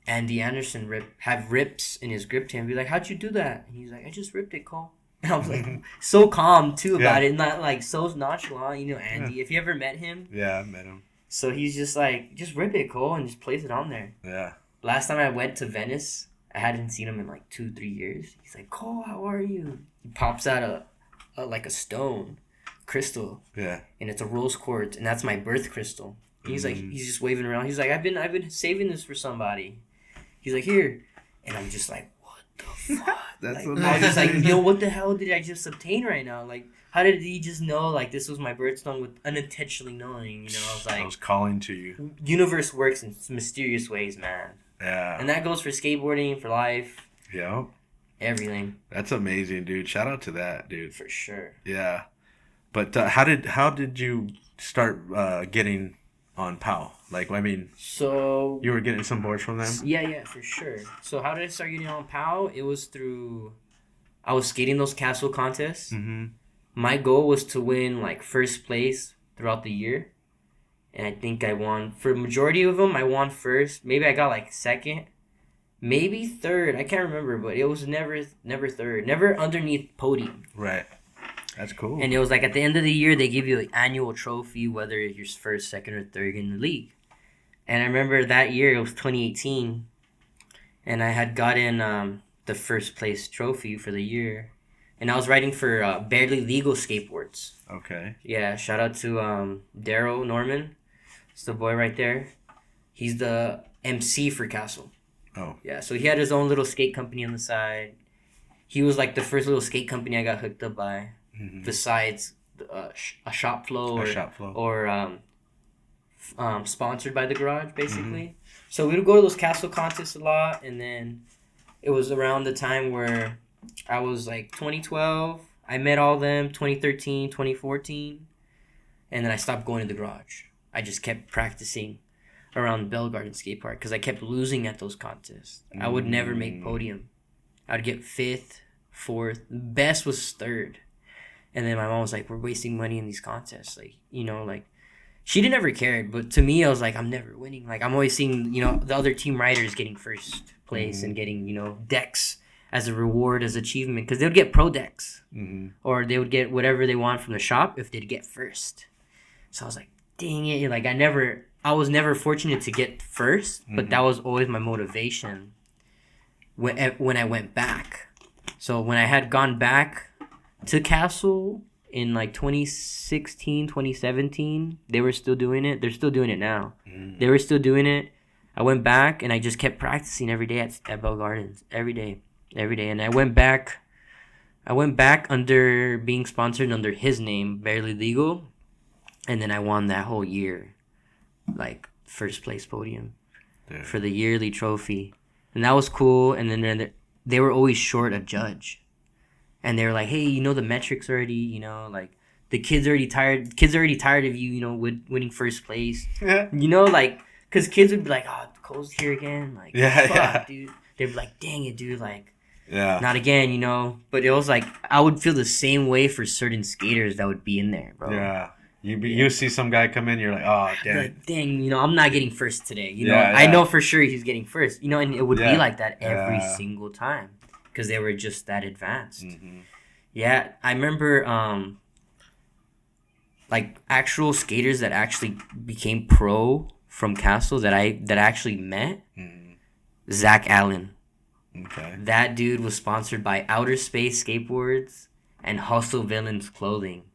Andy Anderson have rips in his grip tape and be like, "How'd you do that?" And he's like, "I just ripped it, Cole." And I was like, so calm too about it, not like so nonchalant. You know, Andy, if you ever met him. Yeah, I met him. So he's just like, just rip it, Cole, and just place it on there. Yeah. Last time I went to Venice, I hadn't seen him in like 2-3 years. He's like, Cole, how are you? He pops out a stone, crystal. Yeah. And it's a rose quartz, and that's my birth crystal. He's like, he's just waving around. He's like, I've been saving this for somebody. He's like, here. And I'm just like, the fuck? That's like, I was just like, yo, what the hell did I just obtain right now? Like, how did he just know, like, this was my birthstone with unintentionally knowing, you know? I was like, I was calling to you. Universe works in mysterious ways, man. Yeah. And that goes for skateboarding, for life. Yeah. Everything. That's amazing, dude. Shout out to that, dude. For sure. Yeah. But how did you start getting on POW? Like, I mean, so you were getting some boards from them? Yeah, for sure. So how did I start getting on POW? It was I was skating those castle contests. Mm-hmm. My goal was to win like first place throughout the year, and I think I won for the majority of them. I won first. Maybe I got like second, maybe third. I can't remember, but it was never third, never underneath podium. Right. That's cool. And it was like at the end of the year, they give you an annual trophy, whether you're first, second, or third in the league. And I remember that year, it was 2018, and I had gotten the first place trophy for the year. And I was riding for Barely Legal Skateboards. Okay. Yeah, shout out to Daryl Norman. It's the boy right there. He's the MC for Castle. Oh. Yeah, so he had his own little skate company on the side. He was like the first little skate company I got hooked up by. Mm-hmm. Besides a shop flow or sponsored by the garage, basically. Mm-hmm. So we would go to those castle contests a lot, and then it was around the time where I was like 2012. I met all them 2013, 2014, and then I stopped going to the garage. I just kept practicing around Bell Garden Skate Park because I kept losing at those contests. I would never make podium. I would get 5th, 4th. Best was 3rd. And then my mom was like, we're wasting money in these contests. Like, you know, like, she didn't ever care. But to me, I was like, I'm never winning. Like, I'm always seeing, you know, the other team riders getting first place and getting, you know, decks as a reward, as achievement. Because they would get pro decks. Mm-hmm. Or they would get whatever they want from the shop if they'd get first. So I was like, dang it, like I was never fortunate to get first, but that was always my motivation when I went back. So when I had gone back to Castle in like 2016, 2017, they were still doing it. They're still doing it now. They were still doing it. I went back and I just kept practicing every day at Bell Gardens, every day. And I went back under being sponsored under his name, Barely Legal, and then I won that whole year, like first place podium for the yearly trophy, and that was cool. And then they were always short a judge, and they were like, "Hey, you know the metrics already, you know, like the kids are already tired. Kids are already tired of you, you know, winning first place, you know, like." Because kids would be like, "Oh, Cole's here again." Like, fuck, dude. They'd be like, "Dang it, dude. Like, not again," you know? But it was like, I would feel the same way for certain skaters that would be in there, bro. Yeah. You see some guy come in, you're like, "Oh, damn. Like, dang, you know, I'm not getting first today." You know, I know for sure he's getting first. You know, and it would be like that every single time. Because they were just that advanced. Yeah, I remember, like, actual skaters that actually became pro from Castle that I actually met, Zach Allen. Okay. That dude was sponsored by Outer Space Skateboards and Hustle Villains Clothing.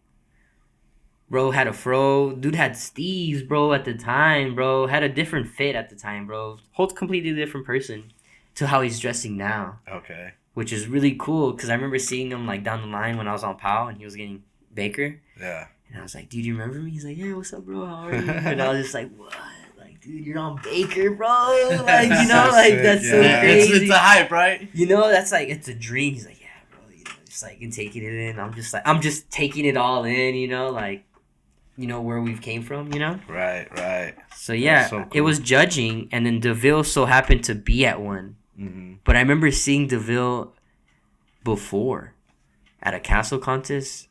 Bro had a fro. Dude had Steves, bro, at the time, bro. Had a different fit at the time, bro. Whole completely different person to how he's dressing now. Okay. Which is really cool because I remember seeing him, like, down the line when I was on POW and he was getting Baker. Yeah. And I was like, "Dude, you remember me?" He's like, "Yeah, what's up, bro? How are you?" And I was just like, "What? Dude, you're on Baker, bro." Like, you know, so like, sick, that's so crazy. It's a hype, right? You know, that's like, it's a dream. He's like, "Yeah, bro," you know, just like, and taking it in. I'm just taking it all in, you know, like, you know, where we've came from, you know? Right. So, yeah, so cool. It was judging, and then DeVille so happened to be at one. But I remember seeing DeVille before at a Castle contest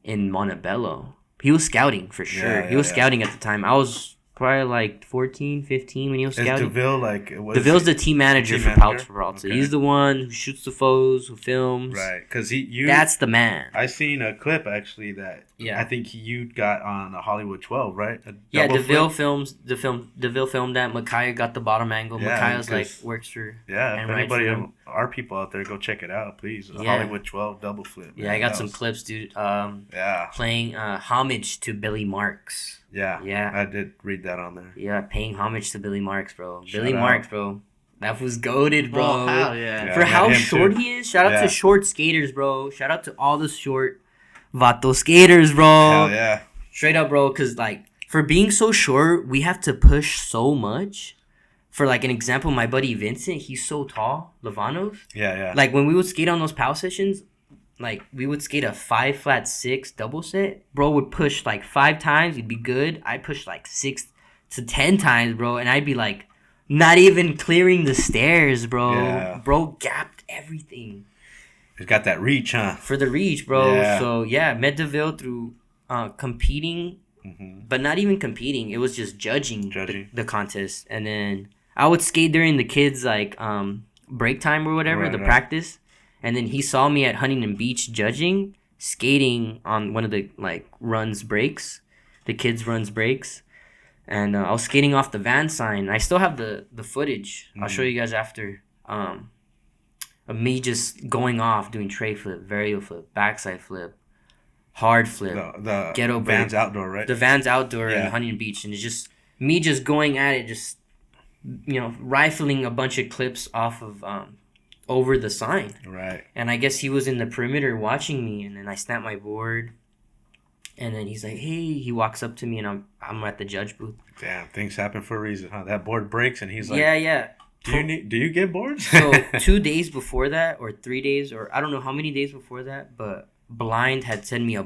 in Montebello. He was scouting for sure. He was scouting at the time. I was probably like 14, 15 when he was scouting. Is DeVille like... DeVille's the team manager for Peralta. Okay. He's the one who shoots the foes, who films. Right, because that's the man. I seen a clip actually that I think you got on a Hollywood 12, right? DeVille filmed that. Micaiah got the bottom angle. Micaiah's like works for... Yeah, if anybody, our people out there, go check it out, please. Hollywood 12 double flip. Man. Yeah, I got some clips, dude. Playing homage to Billy Marks. Yeah. I did read that on there. Yeah, paying homage to Billy Marks, bro. Marks, bro. That was goated, bro. Oh, hell yeah. For how short he is. Shout out to short skaters, bro. Shout out to all the short Vato skaters, bro. Hell yeah. Straight up, bro. Because, like, for being so short, we have to push so much. For, like, an example, my buddy Vincent, he's so tall. Lavanos. Yeah. Like, when we would skate on those POW sessions... Like, we would skate a 5 flat 6 double set. Bro would push, like, 5 times. He'd be good. I'd push, like, 6 to 10 times, bro. And I'd be, like, not even clearing the stairs, bro. Yeah. Bro gapped everything. He's got that reach, huh? For the reach, bro. Yeah. So, yeah, met DeVille through competing. But not even competing. It was just judging. The contest. And then I would skate during the kids' like break time or whatever, practice. And then he saw me at Huntington Beach judging, skating on one of the like runs breaks, the kids runs breaks. And I was skating off the van sign. I still have the footage. I'll show you guys after. Of me just going off, doing tray flip, varial flip, backside flip, hard flip, the ghetto break. Vans outdoor, right? The Vans outdoor in Huntington Beach, and it's just me just going at it, just rifling a bunch of clips off of over the sign. Right. And I guess he was in the perimeter watching me, and then I snapped my board, and then he's like, "Hey," he walks up to me, and I'm at the judge booth. Damn, things happen for a reason, huh? That board breaks, and he's like, "Yeah." Do you get boards? So 2 days before that, or 3 days, or I don't know how many days before that, but Blind had sent me a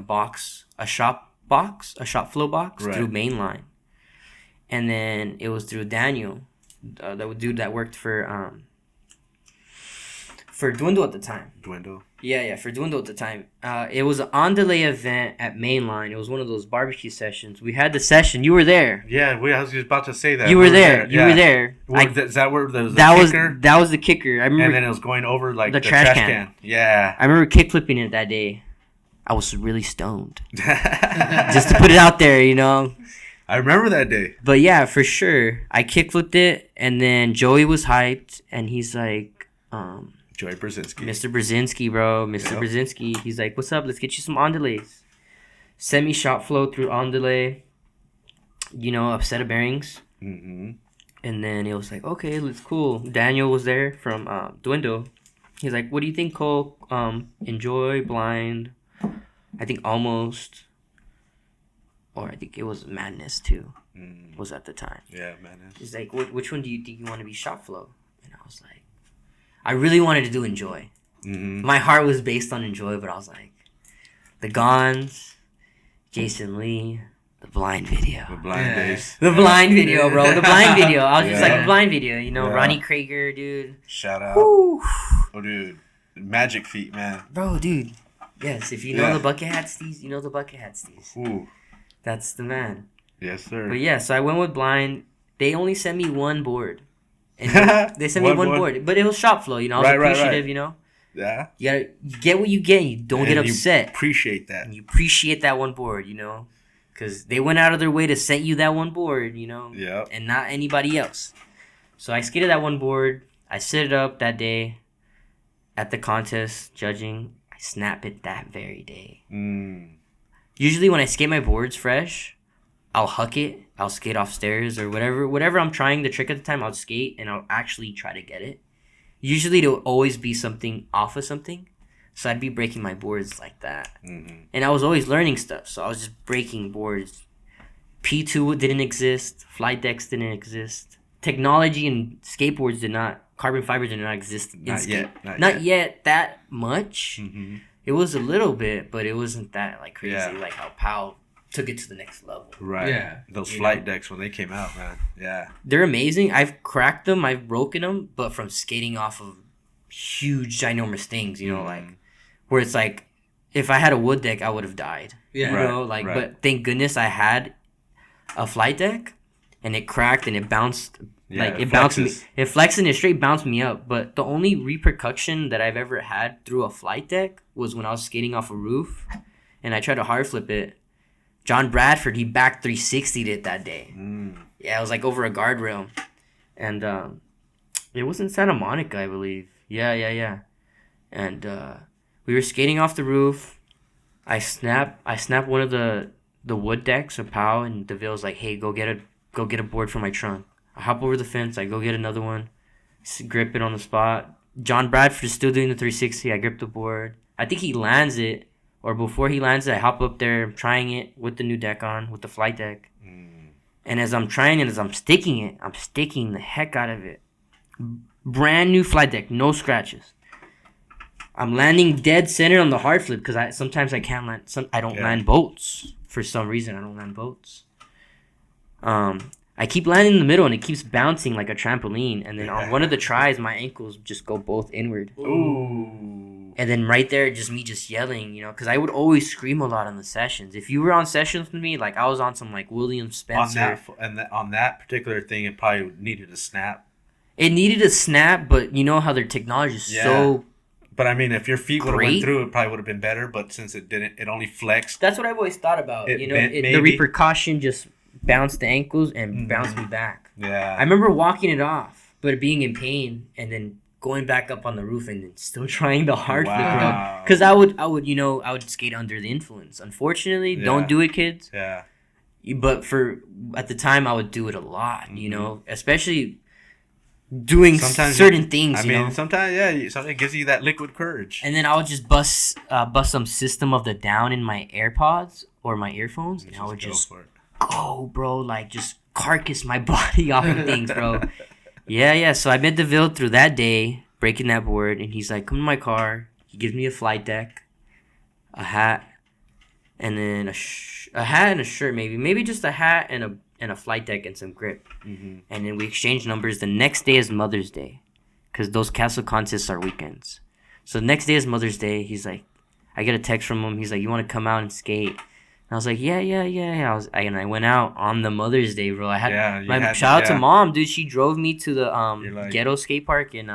shop flow box through Mainline. And then it was through Daniel, the dude that worked for Dwindle at the time. Dwindle? Yeah, for Dwindle at the time. It was an on-delay event at Mainline. It was one of those barbecue sessions. We had the session. You were there. Yeah, I was just about to say that. You were there. You were there. Is that where there was the kicker? That was the kicker. I remember. And then it was going over like the trash can. Yeah. I remember kickflipping it that day. I was really stoned. Just to put it out there, I remember that day. But yeah, for sure. I kickflipped it, and then Joey was hyped, and he's like, Joey Brzezinski. Mr. Brzezinski, bro. Mr. Yep. Brzezinski. He's like, what's up? Let's get you some ondulays. Send me shot flow through ondulay, a set of bearings. Mm-hmm. And then it was like, okay, it's cool. Daniel was there from Dwindle. He's like, what do you think, Cole? Enjoy, blind, I think almost, or I think it was Madness too, was at the time. Yeah, Madness. He's like, which one do you think you want to be shot flow? And I was like, I really wanted to do Enjoy. Mm-hmm. My heart was based on Enjoy, but I was like, the Gons, Jason Lee, the blind video. The blind days. The blind video, bro. The blind video. I was just Yeah. like, the blind video. Yeah. Ronnie Krager, dude. Shout out. Woo. Oh, dude. Magic feet, man. Bro, dude. Yes, if you know Yeah. the bucket hat steez, you know the bucket hat steez. Ooh. That's the man. Yes, sir. But yeah, so I went with blind. They only sent me one board. And they sent me one board. But it was shop flow, I was Right, appreciative, Yeah. You get what you get and you don't get And you upset. appreciate that. And you appreciate that one board, Because they went out of their way to send you that one board, Yep. and not anybody else. So I skated that one board. I set it up that day at the contest, judging. I snap it that very day. Usually when I skate my boards fresh, I'll huck it. I'll skate off stairs or whatever I'm trying the trick at the time. I'll skate and I'll actually try to get it. Usually it'll always be something off of something. So I'd be breaking my boards like that. Mm-hmm. And I was always learning stuff. So I was just breaking boards. P2 didn't exist. Flight decks didn't exist. Technology and skateboards carbon fiber did not exist in skate. Not yet that much. Mm-hmm. It was a little bit, but it wasn't that crazy like how Powell took it to the next level. Right. Yeah. Those flight decks when they came out, man. Yeah. They're amazing. I've cracked them. I've broken them, but from skating off of huge, ginormous things, where it's like, if I had a wood deck, I would have died. Yeah. But thank goodness I had a flight deck, and it cracked and it bounced. Yeah, it bounced me. It flexed and it straight bounced me up. But the only repercussion that I've ever had through a flight deck was when I was skating off a roof, and I tried to hard flip it. John Bradford, he back 360'd it that day. Yeah, it was over a guardrail, and it was in Santa Monica, I believe. Yeah. And we were skating off the roof. I snap one of the wood decks of Pow, and DeVille's like, "Hey, go get a board from my trunk." I hop over the fence. I go get another one, grip it on the spot. John Bradford is still doing the 360. I grip the board. I think he lands it, or before he lands it, I hop up there, trying it with the new deck on, with the flight deck. And as I'm trying it, as I'm sticking it, I'm sticking the heck out of it. Brand new flight deck, no scratches. I'm landing dead center on the hard flip because sometimes I can't land. I don't land boats for some reason. I don't land boats. I keep landing in the middle and it keeps bouncing like a trampoline. And then on one of the tries, my ankles just go both inward. Ooh. And then right there, just me just yelling, because I would always scream a lot on the sessions. If you were on sessions with me, I was on some William Spencer. On that particular thing, it probably needed a snap. It needed a snap, but you know how their technology is so. But I mean, if your feet would have went through, it probably would have been better. But since it didn't, it only flexed. That's what I've always thought about. The repercussion just bounced the ankles and bounced me back. Yeah. I remember walking it off, but being in pain, and then going back up on the roof and then still trying the hard flip. Because I would skate under the influence. Unfortunately, don't do it, kids. Yeah. But at the time, I would do it a lot. Especially doing certain things. Sometimes it gives you that liquid courage. And then I would just bust some System of the Down in my AirPods or my earphones, and I would just go, bro, just carcass my body off of things, bro. Yeah. So I met DeVille through that day, breaking that board, and he's like, "Come to my car." He gives me a flight deck, a hat, and then a hat and a shirt, maybe just a hat and a flight deck and some grip. And then we exchanged numbers. The next day is Mother's Day, because those castle contests are weekends. So the next day is Mother's Day. He's like, I get a text from him. He's like, "You want to come out and skate?" And I was like, yeah. And I went out on the Mother's Day, bro. Shout out to Mom, dude. She drove me to the ghetto skate park in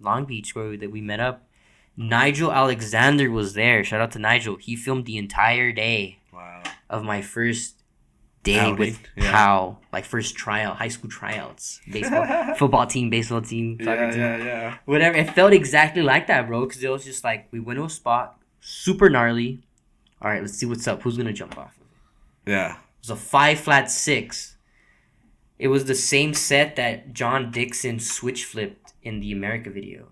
Long Beach where we met up. Nigel Alexander was there. Shout out to Nigel. He filmed the entire day of my first day Outing, with yeah. how like first tryout, high school tryouts, baseball, football team, baseball team, soccer team, Yeah. whatever. It felt exactly like that, bro. Because it was just like we went to a spot, super gnarly. All right, let's see what's up. Who's gonna jump off? Yeah. It was a 5-flat 6. It was the same set that John Dixon switch flipped in the America video.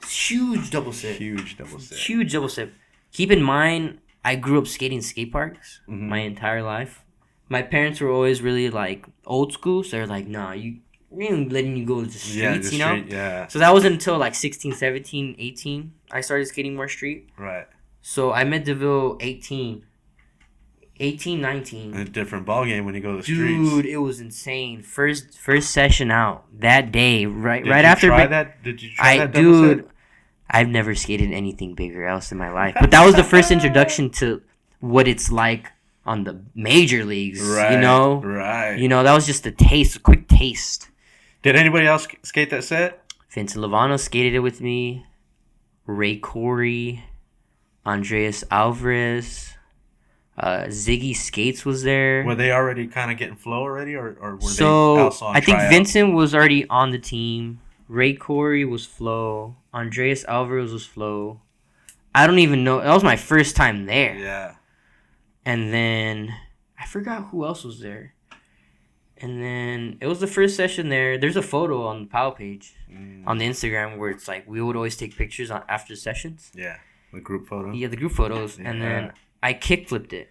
Huge double sit. Huge double sit. Huge double sit. Keep in mind, I grew up skating skate parks Mhm. my entire life. My parents were always really like old school, so they're like, nah, we ain't letting you go to the streets, Yeah, the you know? street, yeah. So that wasn't until like 16, 17, 18 I started skating more street. Right. So I met DeVille 18, 19. A different ball game when you go to the Dude, streets. it was insane. First session out that day, right Did after. you try that? Did you try that double dude, set? I've never skated anything bigger else in my life, but that was the first introduction to what it's like on the major leagues. Right. You know, Right. that was just a taste, a quick taste. Did anybody else skate that set? Vincent Lovano skated it with me. Ray Corey, Andreas Alvarez, Ziggy Skates was there. Were they already kind of getting flow already, or were they So also on I think tryout? Vincent was already on the team. Ray Corey was flow. Andreas Alvarez was flow. I don't even know. That was my first time there. Yeah. And then I forgot who else was there. And then it was the first session there. There's a photo on the POW page on the Instagram where it's like we would always take pictures after sessions. Yeah. The group photo. Yeah, the group photos. Yeah. And then I kickflipped it.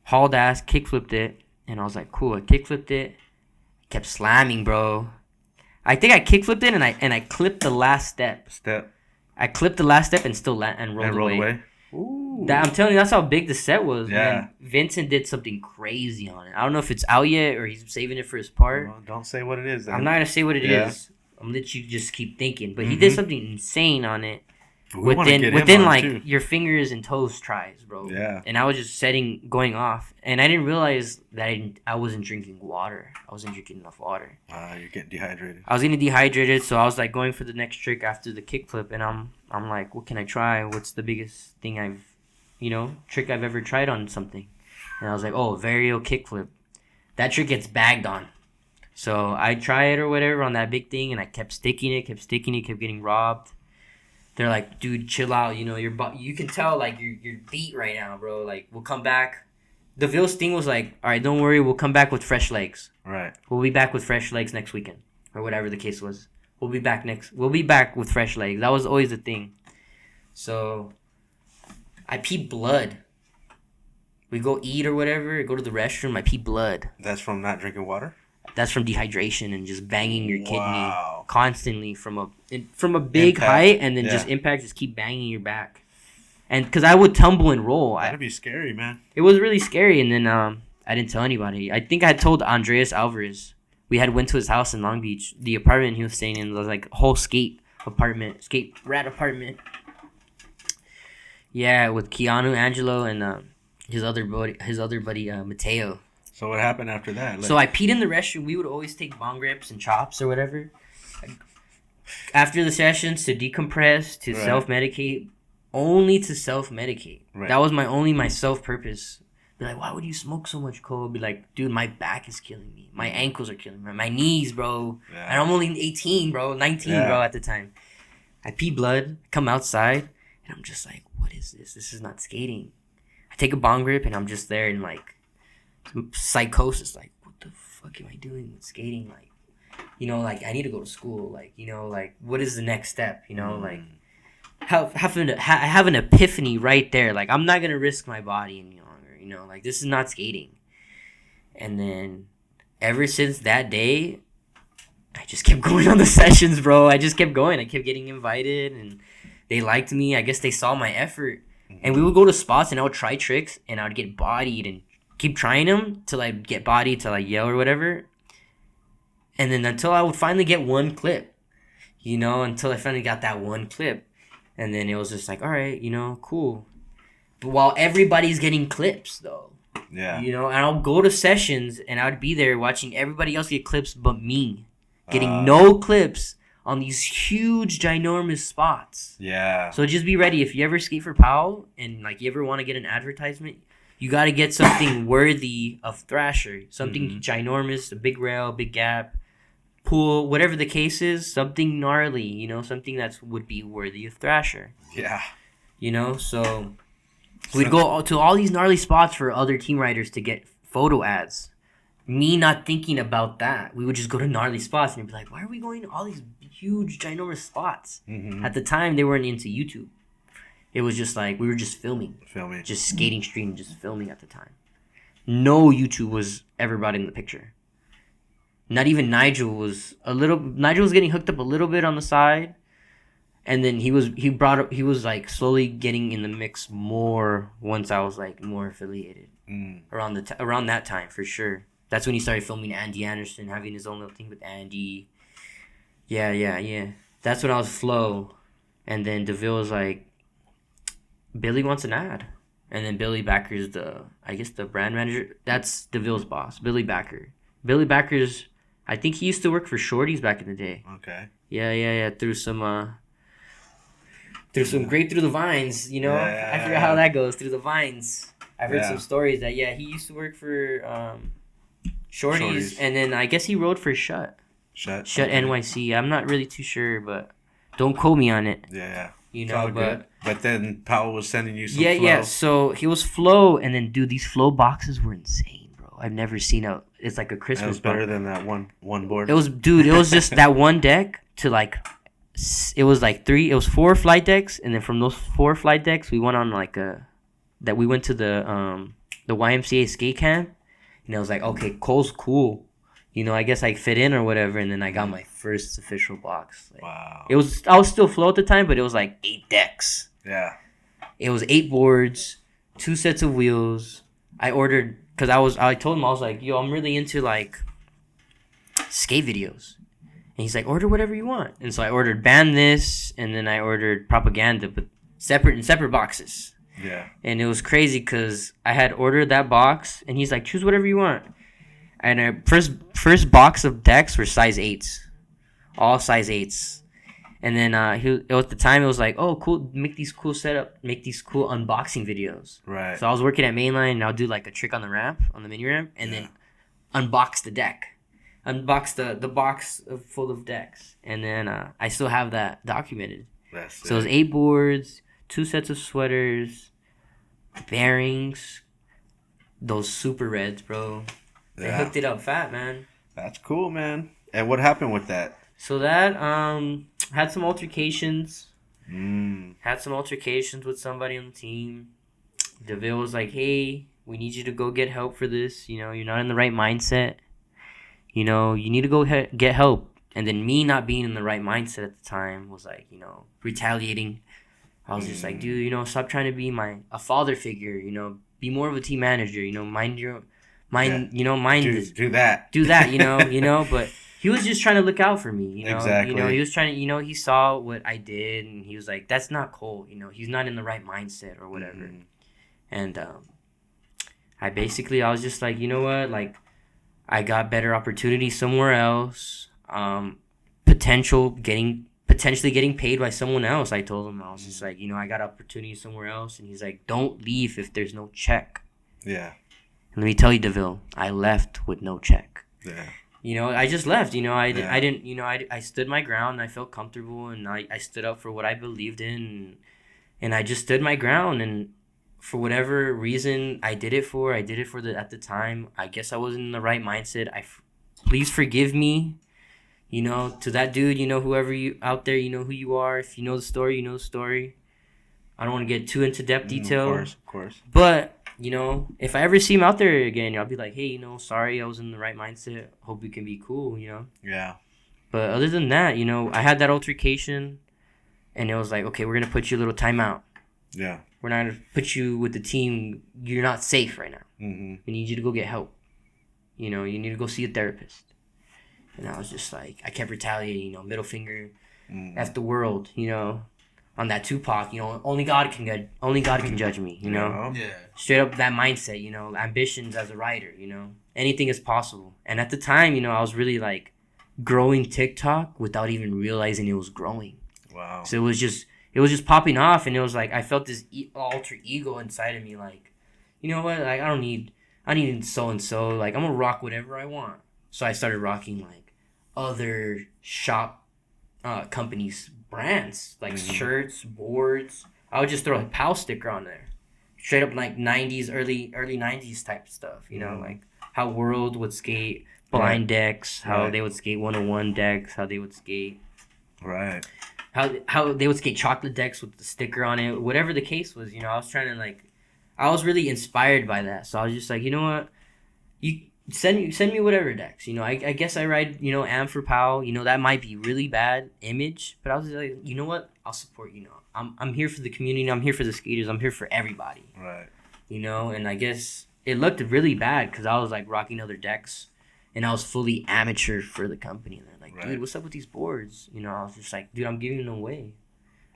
Hauled ass, kickflipped it. And I was like, cool. I kickflipped it. Kept slamming, bro. I think I kickflipped it and I clipped the last step. I clipped the last step and still and rolled away. Ooh. I'm telling you, that's how big the set was, Yeah. man. Vincent did something crazy on it. I don't know if it's out yet or he's saving it for his part. Well, don't say what it is. Then. I'm not gonna say what it is. I'm gonna let you just keep thinking. But he did something insane on it. We wanna get him Within on, like too. your fingers and toes tries, bro. Yeah. And I was just going off, and I didn't realize that I wasn't drinking water. I wasn't drinking enough water. You're getting dehydrated. I was getting dehydrated, so I was like going for the next trick after the kickflip, and I'm like, what can I try? What's the biggest thing trick I've ever tried on something? And I was like, oh, varial kickflip. That trick gets bagged on. So I try it or whatever on that big thing, and I kept sticking it, kept getting robbed. They're like, dude, chill out. You can tell like you're beat right now, bro. Like, we'll come back. DeVille's thing was like, all right, don't worry, we'll come back with fresh legs. Right. We'll be back with fresh legs next weekend, or whatever the case was. We'll be back with fresh legs. That was always the thing. So I pee blood. We go eat or whatever, go to the restroom, I pee blood. That's from not drinking water? That's from dehydration and just banging your kidney Wow. constantly from a big Impact. height, and then just keep banging your back. And because I would tumble and roll. That'd be scary, man. It was really scary, and then I didn't tell anybody. I think I had told Andreas Alvarez. We had went to his house in Long Beach. The apartment he was staying in was like a whole skate rat apartment. Yeah, with Keanu, Angelo, and his other buddy Mateo. So what happened after that? So I peed in the restroom. We would always take bong rips and chops or whatever. After the sessions to decompress, to Right. self-medicate. Only to self-medicate. Right. That was my self-purpose. Be like, why would you smoke so much cold? Be like, dude, my back is killing me. My ankles are killing me. My knees, bro. Yeah. And I'm only 18, bro. 19, Yeah. bro, at the time. I pee blood, come outside, and I'm just like, what is this? This is not skating. I take a bong rip, and I'm just there in, like, psychosis. Like, what the fuck am I doing with skating? Like, like, I need to go to school. Like, like, what is the next step? Like, I have an epiphany right there. Like, I'm not gonna risk my body any longer. Like, this is not skating. And then, ever since that day, I just kept going on the sessions, bro. I just kept going. I kept getting invited, and they liked me. I guess they saw my effort. And we would go to spots, and I would try tricks, and I would get bodied, and keep trying them till I get bodied, till I yell or whatever. And then until I would finally get one clip, until I finally got that one clip. And then it was just like, all right, cool. But while everybody's getting clips, though. Yeah. And I'll go to sessions, and I'd be there watching everybody else get clips but me. Getting no clips on these huge, ginormous spots. Yeah. So just be ready. If you ever skate for POW, and, like, you ever want to get an advertisement, you got to get something worthy of Thrasher, something ginormous, a big rail, big gap, pool, whatever the case is, something gnarly, you know, something that would be worthy of Thrasher. Yeah. You know, so we'd go to all these gnarly spots for other team riders to get photo ads. Me not thinking about that, we would just go to gnarly spots and be like, why are we going to all these huge, ginormous spots? At the time, they weren't into YouTube. It was just like, we were just filming. Just skating stream, just filming at the time. No YouTube was ever brought in the picture. Not even Nigel was getting hooked up a little bit on the side. And then he was like slowly getting in the mix more once I was like more affiliated. Around that time, for sure. That's when he started filming Andy Anderson, having his own little thing with Andy. Yeah. That's when I was Flo. And then DeVille was like, Billy wants an ad. And then Billy Backer's the brand manager. That's DeVille's boss, Billy Backer. Billy Backer's, I think he used to work for Shorties back in the day. Okay. Yeah. Through the vines, you know? I forgot how that goes, through the vines. I've heard some stories that, he used to work for Shorties, and then I guess he rode for Shut NYC. I'm not really too sure, but don't quote me on it. Yeah. You know, but then Powell was sending you some flow. Yeah. So he was Flow, and then dude, these Flow boxes were insane, bro. I've never seen it's like a Christmas. It was better than that one board. It was just that one deck to like. It was 4 flight decks, and then from those 4 flight decks, we went on we went to the YMCA skate camp, and I was like, okay, Cole's cool, you know, I guess I fit in or whatever, and then I got my first official box. Wow. I was still Flow at the time, but it was like 8 decks. Yeah. It was 8 boards, 2 sets of wheels. I ordered because I told him I was like, yo, I'm really into like skate videos. And he's like, order whatever you want. And so I ordered Ban This, and then I ordered Propaganda, but separate boxes. Yeah. And it was crazy because I had ordered that box, and he's like, choose whatever you want. And first box of decks were size 8s. All size 8s. And then at the time, it was like, oh, cool, make these cool unboxing videos. Right. So I was working at Mainline, and I'll do like a trick on the ramp, on the mini ramp, and then unbox the deck. Unbox the box full of decks, and then I still have that documented. So it was 8 boards, 2 sets of sweaters, bearings, those super reds, bro. They hooked it up fat, man. That's cool, man. And what happened with that? So that had some altercations. Had some altercations with somebody on the team. DeVille was like, hey, we need you to go get help for this. You know, you're not in the right mindset. You know, you need to go get help. And then me not being in the right mindset at the time was like, you know, retaliating. I was just like, dude, you know, stop trying to be a father figure. You know, be more of a team manager. You know, do that. Do that. You know. But he was just trying to look out for me. You know, exactly. You know, he was trying to. You know, he saw what I did, and he was like, that's not Cole. You know, he's not in the right mindset or whatever. And I was just like, you know what, like. I got better opportunities somewhere else. Potentially getting paid by someone else. I told him, I was just like, you know, I got opportunities somewhere else. And he's like, don't leave if there's no check. Yeah. And let me tell you, DeVille, I left with no check. Yeah. You know, I just left. You know, I didn't. You know, I stood my ground. And I felt comfortable, and I stood up for what I believed in, and I just stood my ground. And for whatever reason I did it for at the time, I guess I wasn't in the right mindset. Please forgive me, you know, to that dude, you know, whoever you out there, you know who you are. If you know the story, you know the story. I don't want to get too into depth detail. Of course. But, you know, if I ever see him out there again, I'll be like, hey, you know, sorry, I was in the right mindset. Hope we can be cool, you know? Yeah. But other than that, you know, I had that altercation, and it was like, okay, we're going to put you a little timeout. Yeah. We're not going to put you with the team. You're not safe right now. We need you to go get help. You know, you need to go see a therapist. And I was just like, I kept retaliating, you know, middle finger, F the world, you know, on that Tupac, you know, only God can judge me, you know. Yeah. Straight up that mindset, you know, ambitions as a writer, you know, anything is possible. And at the time, you know, I was really like growing TikTok without even realizing it was growing. Wow. So it was just popping off, and it was like I felt this alter ego inside of me, like, you know what? Like, I need so and so. Like, I'm gonna rock whatever I want. So I started rocking like other shop companies brands like shirts, boards. I would just throw a PAL sticker on there, straight up like '90s, early '90s type stuff. You know, like how World would skate blind decks, how they would skate 101 decks, how they would skate. Right. How they would skate chocolate decks with the sticker on it, whatever the case was. You know, I was trying to like, I was really inspired by that. So I was just like, you know what, you send me whatever decks. You know, I guess I ride, you know, Am for POW. You know, that might be really bad image, but I was like, you know what, I'll support. You know, I'm here for the community. I'm here for the skaters. I'm here for everybody. Right. You know, and I guess it looked really bad because I was like rocking other decks, and I was fully amateur for the company. And they're like, dude, what's up with these boards? You know, I was just like, dude, I'm giving them away.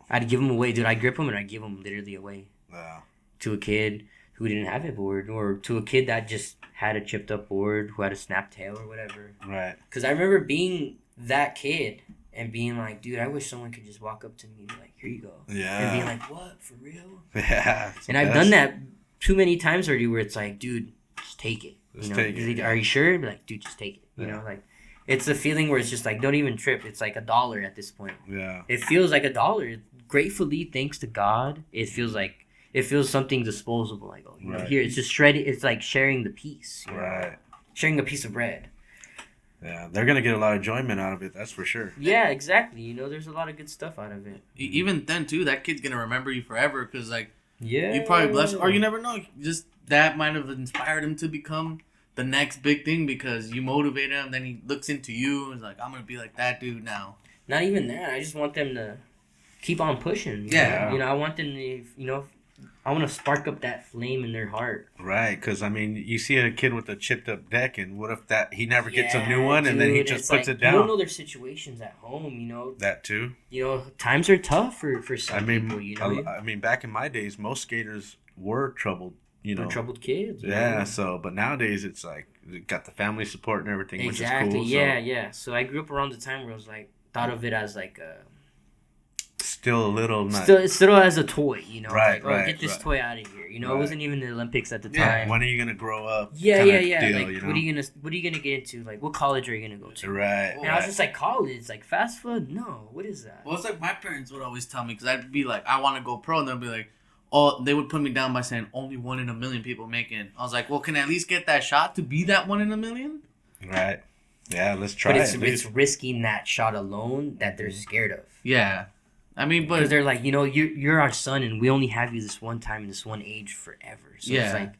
I'd give them away, dude. I grip them and I give them literally away. Wow. To a kid who didn't have a board, or to a kid that just had a chipped up board, who had a snap tail or whatever. Right. Because I remember being that kid and being like, dude, I wish someone could just walk up to me and be like, here you go. Yeah. And being like, what, for real? Yeah. And I've done that too many times already where it's like, dude, just take it. Just you know, take it. Are you sure? Be like, dude, just take it. You know, like, it's a feeling where it's just like, don't even trip. It's like $1 at this point. Yeah. It feels like $1. Gratefully, thanks to God, it feels something disposable. Like, oh, you know, here, it's just shredded. It's like sharing the piece. Right. Sharing a piece of bread. Yeah, they're going to get a lot of enjoyment out of it, that's for sure. Yeah, exactly. You know, there's a lot of good stuff out of it. Even then, too, that kid's going to remember you forever because, like, yeah, you probably blessed, or you never know. Just that might have inspired him to become the next big thing because you motivated him. Then he looks into you and is like, I'm going to be like that dude now. Not even that. I just want them to keep on pushing. Yeah. You know, I want them to, you know, I want to spark up that flame in their heart. Right, because, I mean, you see a kid with a chipped up deck, and what if that he never gets a new one, and then he just puts it down? You don't know their situations at home, you know. That too. You know, times are tough for some people, you know. I mean, back in my days, most skaters were troubled, you know. We're troubled kids. Yeah, so, but nowadays it's like, you got the family support and everything, exactly. which is cool. Yeah. So I grew up around the time where I was like, thought of it as like a... Still a little... Still as a toy, you know. Right, like, get this toy out of here. You know, it wasn't even the Olympics at the time. When are you gonna grow up? Yeah. Deal, like, you know? what are you gonna get into? Like, what college are you gonna go to? Right. And I was just like, college, like fast food? No, what is that? Well, it's like my parents would always tell me because I'd be like, I want to go pro, and they'll be like, oh, they would put me down by saying only 1 in a million people make it. I was like, well, can I at least get that shot to be that 1 in a million? Right. Yeah, let's try. But it's risking that shot alone that they're scared of. Yeah. I mean, but... Because they're like, you know, you're our son, and we only have you this one time in this one age forever. So it's like,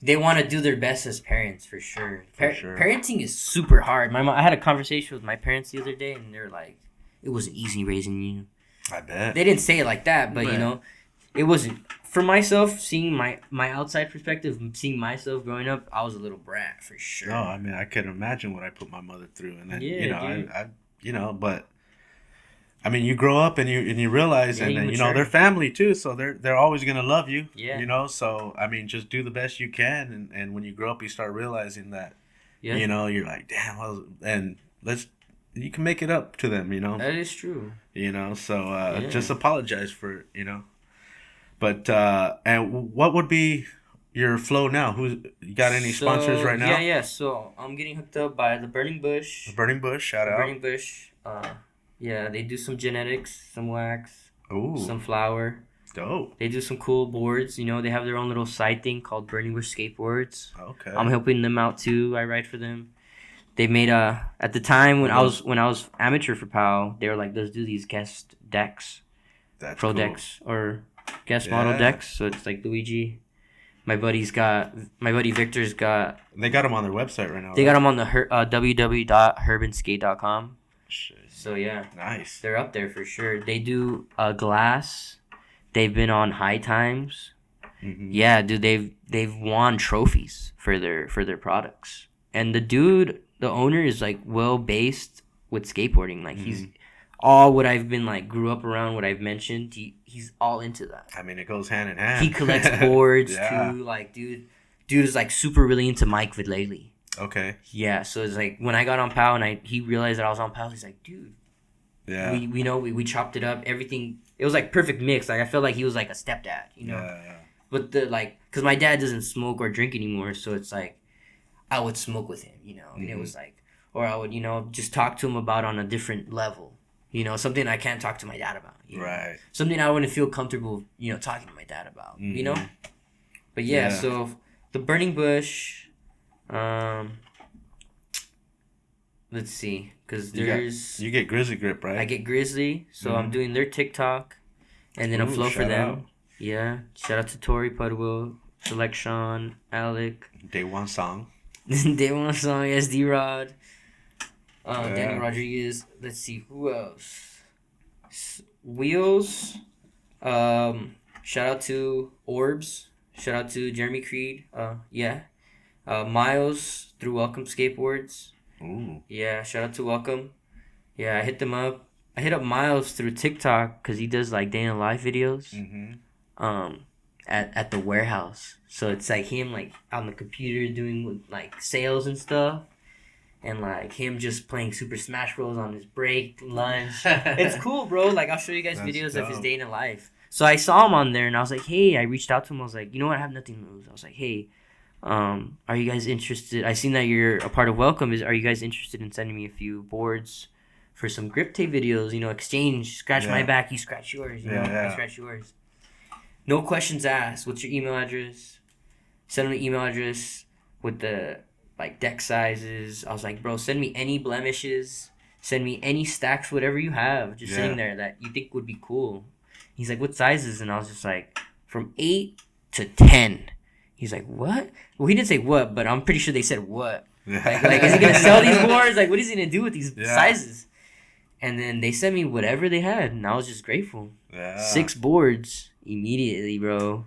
they want to do their best as parents, for sure. Parenting is super hard. I had a conversation with my parents the other day, and they're like, it wasn't easy raising you. I bet. They didn't say it like that, but you know, it wasn't. For myself, seeing my outside perspective, seeing myself growing up, I was a little brat, for sure. No, I mean, I can imagine what I put my mother through. And then, you know, dude. you know, but... I mean, you grow up and you realize, and then, you know, they're family too, so they're always gonna love you. Yeah. You know, so I mean, just do the best you can, and when you grow up, you start realizing that, you know, you're like, damn, and you can make it up to them, you know. That is true. You know, so just apologize for, you know, but and what would be your flow now? You got any sponsors right now? Yeah. So I'm getting hooked up by the Burning Bush. The Burning Bush, shout out. Burning Bush. Yeah, they do some genetics, some wax, some flour. Dope. They do some cool boards. You know, they have their own little side thing called Burning Bush Skateboards. Okay. I'm helping them out too. I ride for them. They made at the time when I was amateur for POW, they were like, let's do these guest decks, pro decks or guest model decks. So it's like Luigi. My buddy Victor's got. They got them on their website right now. They got them on the www.urbanskate.com. Shit. So yeah, nice. They're up there for sure. They do glass. They've been on High Times. Mm-hmm. Yeah, dude, they've won trophies for their products. And the owner is like well based with skateboarding. Like he's all what I've been like grew up around. What I've mentioned, he's all into that. I mean, it goes hand in hand. He collects boards too. Like dude is like super really into Mike Vidlele. Okay. Yeah, so it's like when I got on POW and he realized that I was on POW, he's like, dude. Yeah. We chopped it up, everything. It was like perfect mix. Like I felt like he was like a stepdad, you know. Yeah. But because my dad doesn't smoke or drink anymore, so it's like I would smoke with him, and it was like, or I would, just talk to him about on a different level, something I can't talk to my dad about, Right. Something I wouldn't feel comfortable, talking to my dad about, But yeah, so the burning bush, let's see, because you get Grizzly Grip, right? I get Grizzly, so I'm doing their TikTok, and then a flow for them. Out. Yeah, shout out to Tori Pudwell, Selection, Alec. Day One Song. Day One Song, SD Rod. Daniel Rodriguez. Let's see, who else? Wheels. Shout out to Orbs. Shout out to Jeremy Creed. Miles through Welcome Skateboards. Ooh. Yeah, shout out to Welcome. Yeah, I hit them up. I hit up Miles through TikTok because he does like day in life videos. At the warehouse. So it's like him like on the computer doing like sales and stuff. And like him just playing Super Smash Bros on his break, lunch. It's cool, bro. Like I'll show you guys videos of his day in life. So I saw him on there and I was like, hey, I reached out to him. I was like, you know what? I have nothing to lose. I was like, hey, are you guys interested? I seen that you're a part of Welcome. Are you guys interested in sending me a few boards for some grip tape videos? Exchange, scratch my back, you scratch yours. I scratch yours. No questions asked. What's your email address? Send them an email address with the like deck sizes. I was like, bro, send me any blemishes. Send me any stacks, whatever you have, just sitting there that you think would be cool. He's like, what sizes? And I was just like, from 8 to 10. He's like, what? Well, he didn't say what, but I'm pretty sure they said what. Like is he gonna sell these boards? Like, what is he gonna do with these sizes? And then they sent me whatever they had, and I was just grateful. 6 boards immediately, bro.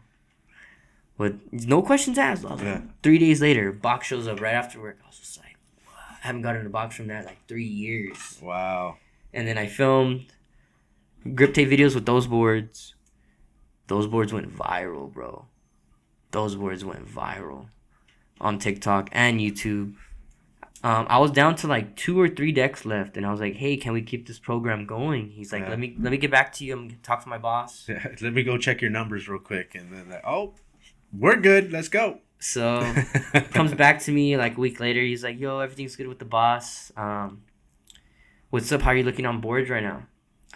With no questions asked. Like, 3 days later, box shows up right after work. I was just like, wow. I haven't gotten a box from that in like 3 years. Wow. And then I filmed grip tape videos with those boards. Those boards went viral, bro. Those boards went viral on TikTok and YouTube. I was down to like 2 or 3 decks left, and I was like, "Hey, can we keep this program going?" He's like, "Let me get back to you. I'm gonna talk to my boss." Yeah, let me go check your numbers real quick, and then we're good. Let's go. So comes back to me like a week later. He's like, "Yo, everything's good with the boss. What's up? How are you looking on boards right now?"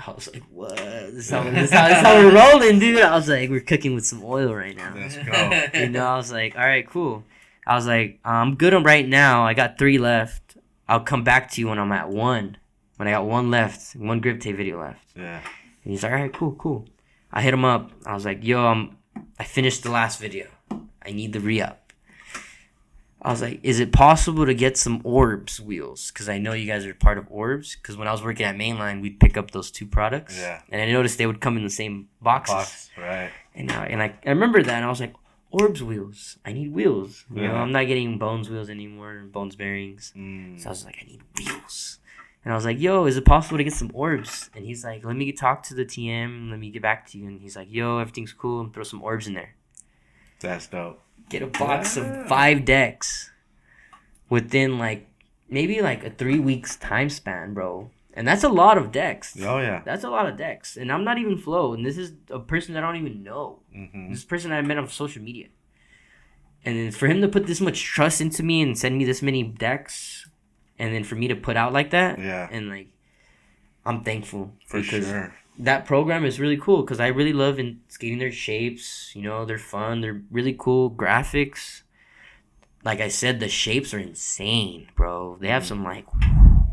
I was like, "What? This is how we're rolling, dude." I was like, "We're cooking with some oil right now." Let's go. I was like, "All right, cool." I was like, I'm good on right now. I got 3 left. I'll come back to you when I'm at 1. When I got 1 left, 1 grip tape video left. Yeah. And he's like, all right, cool. I hit him up. I was like, yo, I finished the last video. I need the re-up. I was like, is it possible to get some Orbs wheels? Because I know you guys are part of Orbs. Because when I was working at Mainline, we'd pick up those 2 products. Yeah. And I noticed they would come in the same boxes. Right. And I remember that, and I was like, Orbs wheels. I need wheels. You know, I'm not getting Bones wheels anymore, Bones bearings. So I was like, I need wheels. And I was like, yo, is it possible to get some Orbs? And he's like, let me talk to the TM. Let me get back to you. And he's like, yo, everything's cool. And throw some Orbs in there. That's dope. Get a box of 5 decks within maybe a 3 weeks time span, bro. And that's a lot of decks. Oh, yeah. That's a lot of decks. And I'm not even Flo. And this is a person that I don't even know. This is a person I met on social media. And then for him to put this much trust into me and send me this many decks, and then for me to put out like that, and I'm thankful. For sure. That program is really cool because I really love skating their shapes. You know, they're fun. They're really cool graphics. Like I said, the shapes are insane, bro. They have some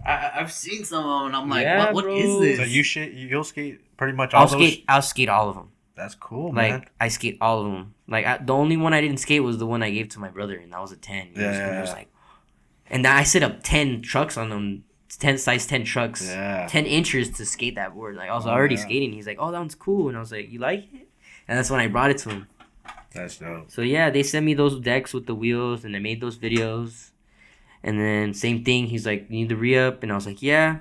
I've seen some of them, and I'm like, Yeah, what bro. is this? So you'll skate pretty much all those? I'll skate all of them. That's cool, man. I skate all of them. The only one I didn't skate was the one I gave to my brother, and that was a 10. It was and I set up 10 trucks on them, size 10 trucks, 10 inches to skate that board. I was already skating. He's like, oh, that one's cool. And I was like, you like it? And that's when I brought it to him. That's dope. So, yeah, they sent me those decks with the wheels, and I made those videos. And then same thing. He's like, you need the re-up? And I was like, yeah. And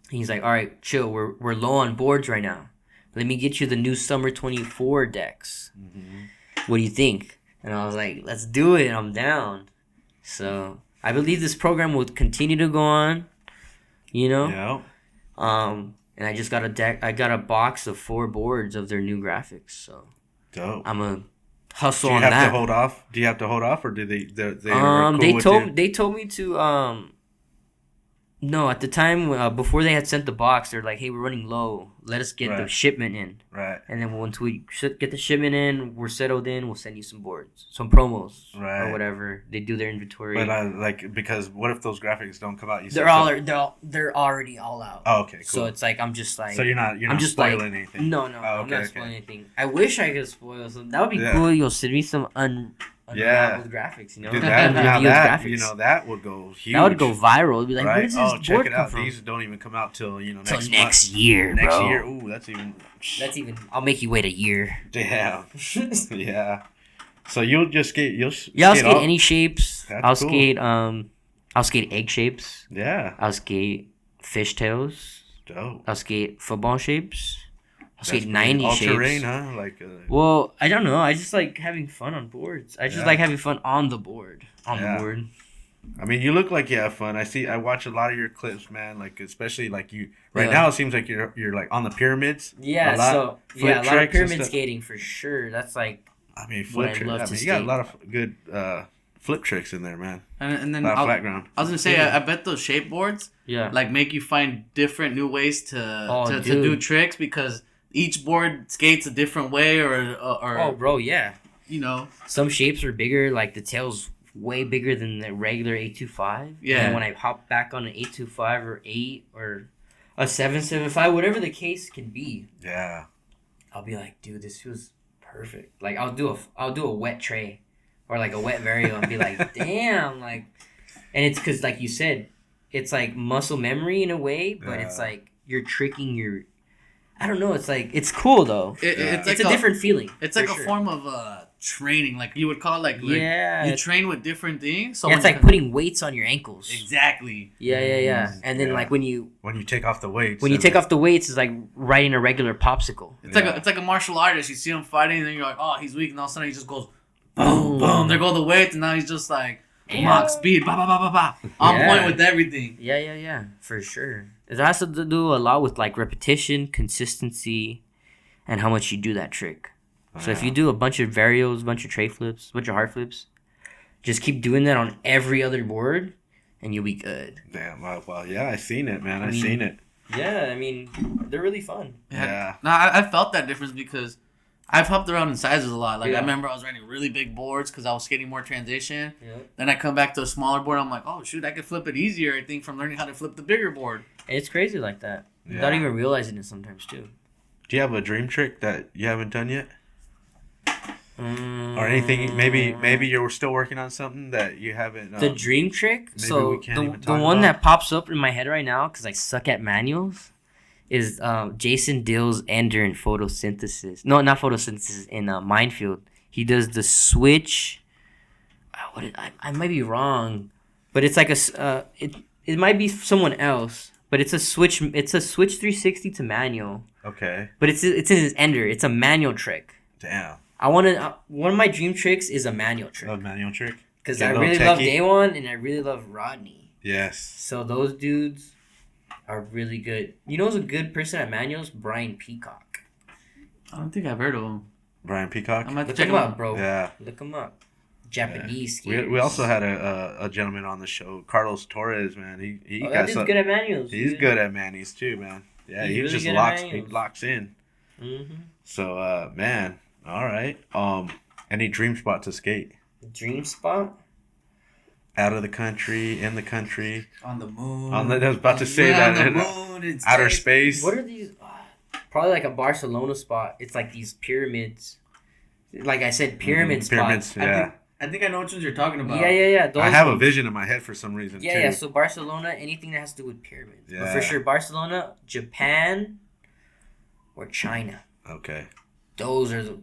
he's like, all right, chill. We're low on boards right now. Let me get you the new Summer 24 decks. What do you think? And I was like, let's do it. I'm down. So I believe this program will continue to go on. You know? Yeah. And I just got a deck. I got a box of 4 boards of their new graphics. So dope. I'm gonna hustle Do you on have that. to hold off? Do you have to hold off, or do they are cool They with told you? they told me to no, at the time before they had sent the box, they're like, "Hey, we're running low. Let us get the Right. shipment in." Right. And then once we get the shipment in, we're settled in. We'll send you some boards, some promos, Right. or whatever. They do their inventory. But like, because what if those graphics don't come out? You said They're already all out. Oh, okay, cool. So it's like I'm just like So you're not I'm just spoiling like, anything. No, Oh, I'm okay, not okay. spoiling anything. I wish I could spoil some. That would be Yeah. cool. You'll send me some Yeah. unraveled graphics. You know, Dude, now Unrevealed that graphics. that would go huge. That would go viral. It'd be like, right? where does this Oh, board check it come out. from? These don't even come out till next Till month. next year, Next bro. year. Ooh, that's even. I'll make you wait a year. Damn. Yeah. So you'll just skate. Yeah, I'll skate all- any shapes. That's I'll cool. skate I'll skate egg shapes. Yeah. I'll skate fishtails. Dope. I'll skate football shapes. I'll That's skate pretty 90 all shapes. terrain, huh? Like. Well, I don't know. I just like having fun on boards. I just Yeah. like having fun on the board. Yeah. The board. I mean, you look like you have fun. I watch a lot of your clips, man. Like, especially like you right Yeah. now. It seems like you're like on the pyramids. Yeah, a lot. so Flip a lot tricks of and pyramid stuff. skating for sure. That's like I mean, What flip I tricks. love I to mean, you got a skate. lot of good flip tricks in there, man. And then A lot of flat ground. I was gonna say, I bet those shape boards yeah. like make you find different new ways to Oh, to dude. do tricks because each board skates a different way or Oh, bro, yeah. you know. Some shapes are bigger. Like the tail's way bigger than the regular 825. Yeah. And when I hop back on an 825 or 8 or a 775, whatever the case can be, Yeah. I'll be like, dude, this feels perfect. Like I'll do a wet tray or like a wet vario and be like, damn, like, and it's because like you said, it's like muscle memory in a way, but it's Yeah. like you're tricking your. I don't know. It's like it's cool though. It's It's like a different feeling. It's for like sure. a form of training, like you would call it, like Yeah. you train with different things. So Yeah, it's when like you- putting weights on your ankles. exactly. Yeah. And then Yeah. like when you Take off the weights. take off the weights, it's like riding a regular popsicle. It's Yeah. like a martial artist. You see him fighting, and then you're like, oh, he's weak, and all of a sudden he just goes, boom, boom. There go the weights, and now he's just like mock speed, ba ba ba ba ba, on Yeah. point with everything. Yeah, for sure. It has to do a lot with like repetition, consistency, and how much you do that trick. So if you do a bunch of varios, a bunch of tray flips, a bunch of hard flips, just keep doing that on every other board, and you'll be good. Damn. Well, yeah, I seen it, man. I mean- seen it. Yeah, I mean, they're really fun. Yeah. No, I felt that difference because I've hopped around in sizes a lot. Like Yeah. I remember I was riding really big boards because I was skating more transition. Yeah. Then I come back to a smaller board. I'm like, oh shoot, I could flip it easier. I think from learning how to flip the bigger board. And it's crazy like that. Without Yeah. even realizing it sometimes too. Do you have a dream trick that you haven't done yet, Mm, or anything? Maybe you're still working on something that you haven't. The dream trick. maybe So we can't the even talk one about. that pops up in my head right now because I suck at manuals is Jason Dill's Ender in photosynthesis. No, not photosynthesis. In Minefield, he does the switch. I might be wrong, but it's like it might be someone else. But it's a switch. It's a switch 360 to manual. Okay. But it's in his Ender. It's a manual trick. Damn. I want to. One of my dream tricks is a manual trick. A manual trick. Because Get I a little really love techie. Day One and I really love Rodney. Yes. So those dudes are really good. You know who's a good person at manuals? Brian Peacock. I don't think I've heard of him. Brian Peacock. I'm gonna have to Look check him him up, out. bro. Yeah. Look him up. Japanese We skaters. also had a gentleman on the show, Carlos Torres. Man, he Oh, that got dude's some. good at manuals. He's dude. good at manis too, man. Yeah, He's he really just good at locks. He manuals. locks in. Mm-hmm. So, man, all right. Any dream spot to skate? Dream spot? Out of the country, in the country, On the moon. I was about to say Yeah, that. on in the moon. In outer space. space. What are these? Probably like a Barcelona spot. It's like these pyramids. Like I said, pyramid spots. Pyramids. Yeah, I think I know which ones you're talking about. Yeah. Those I have a ones. vision in my head for some reason. Yeah, too. yeah. So Barcelona, anything that has to do with pyramids. But Yeah. for sure, Barcelona, Japan, or China. Okay. Those are the.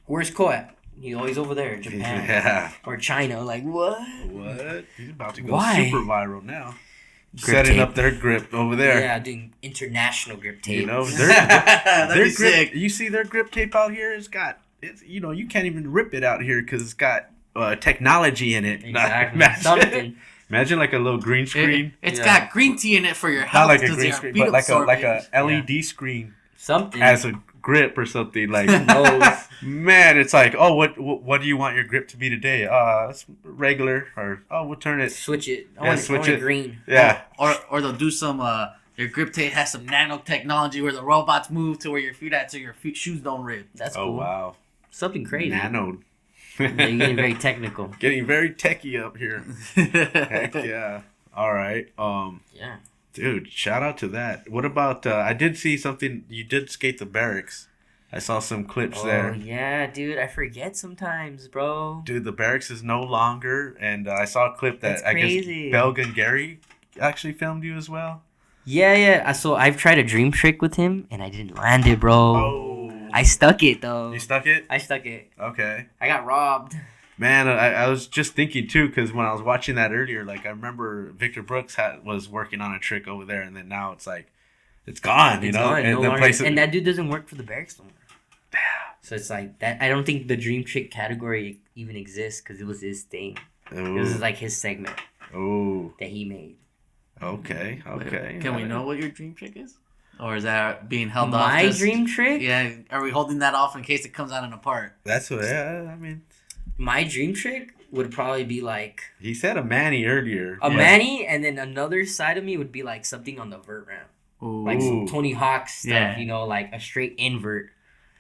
Where's Ko at? He's always over there, Japan Yeah. or China. Like what? What? He's about to go Why? super viral now. Grip Setting tape. up their grip over there. Yeah, doing international grip tape. You know, That'd their be grip. sick. You see their grip tape out here? It's you can't even rip it out here because it's got technology in it. Exactly. Imagine, Something. imagine like a little green screen. It's Yeah. got green tea in it for your Not health. like a 'cause green they are screen, beat but like a absorbing. LED screen Something. as a grip or something. Like, knows? man, it's like, oh, what do you want your grip to be today? It's regular, or oh, we'll turn it. Switch it. I Yeah, want switch it it. green. Yeah. Or they'll do some your grip tape has some nanotechnology where the robots move to where your feet at so your shoes don't rip. That's Oh cool. wow. Something crazy. Nano. You're getting very technical. Getting very techie up here. Heck yeah. All right. Yeah. Dude, shout out to that. What about? I did see something. You did skate the barracks. I saw some clips Oh there. yeah, dude. I forget sometimes, bro. Dude, the barracks is no longer, and I saw a clip that That's I guess crazy. Belgian Gary actually filmed you as well. Yeah. So I've tried a dream trick with him, and I didn't land it, bro. Oh, I stuck it though. you stuck it? I stuck it. Okay. I got robbed. Man, I was just thinking too, because when I was watching that earlier, like I remember Victor Brooks was working on a trick over there, and then now it's like it's gone, you It's know, gone, and no the longer- place. and that dude doesn't work for the barracks no more. So it's like that. I don't think the dream trick category even exists because it was his thing. It was like his segment Oh, that he made. okay. Can we know what your dream trick is? Or is that being held off? My dream trick? Yeah, are we holding that off in case it comes out in a part? That's what. Yeah, I mean, My dream trick would probably be like he said a Manny earlier. a Yeah. Manny, and then another side of me would be like something on the vert ramp. Like some Ooh. Tony Hawk stuff, Yeah. you know, like a straight invert.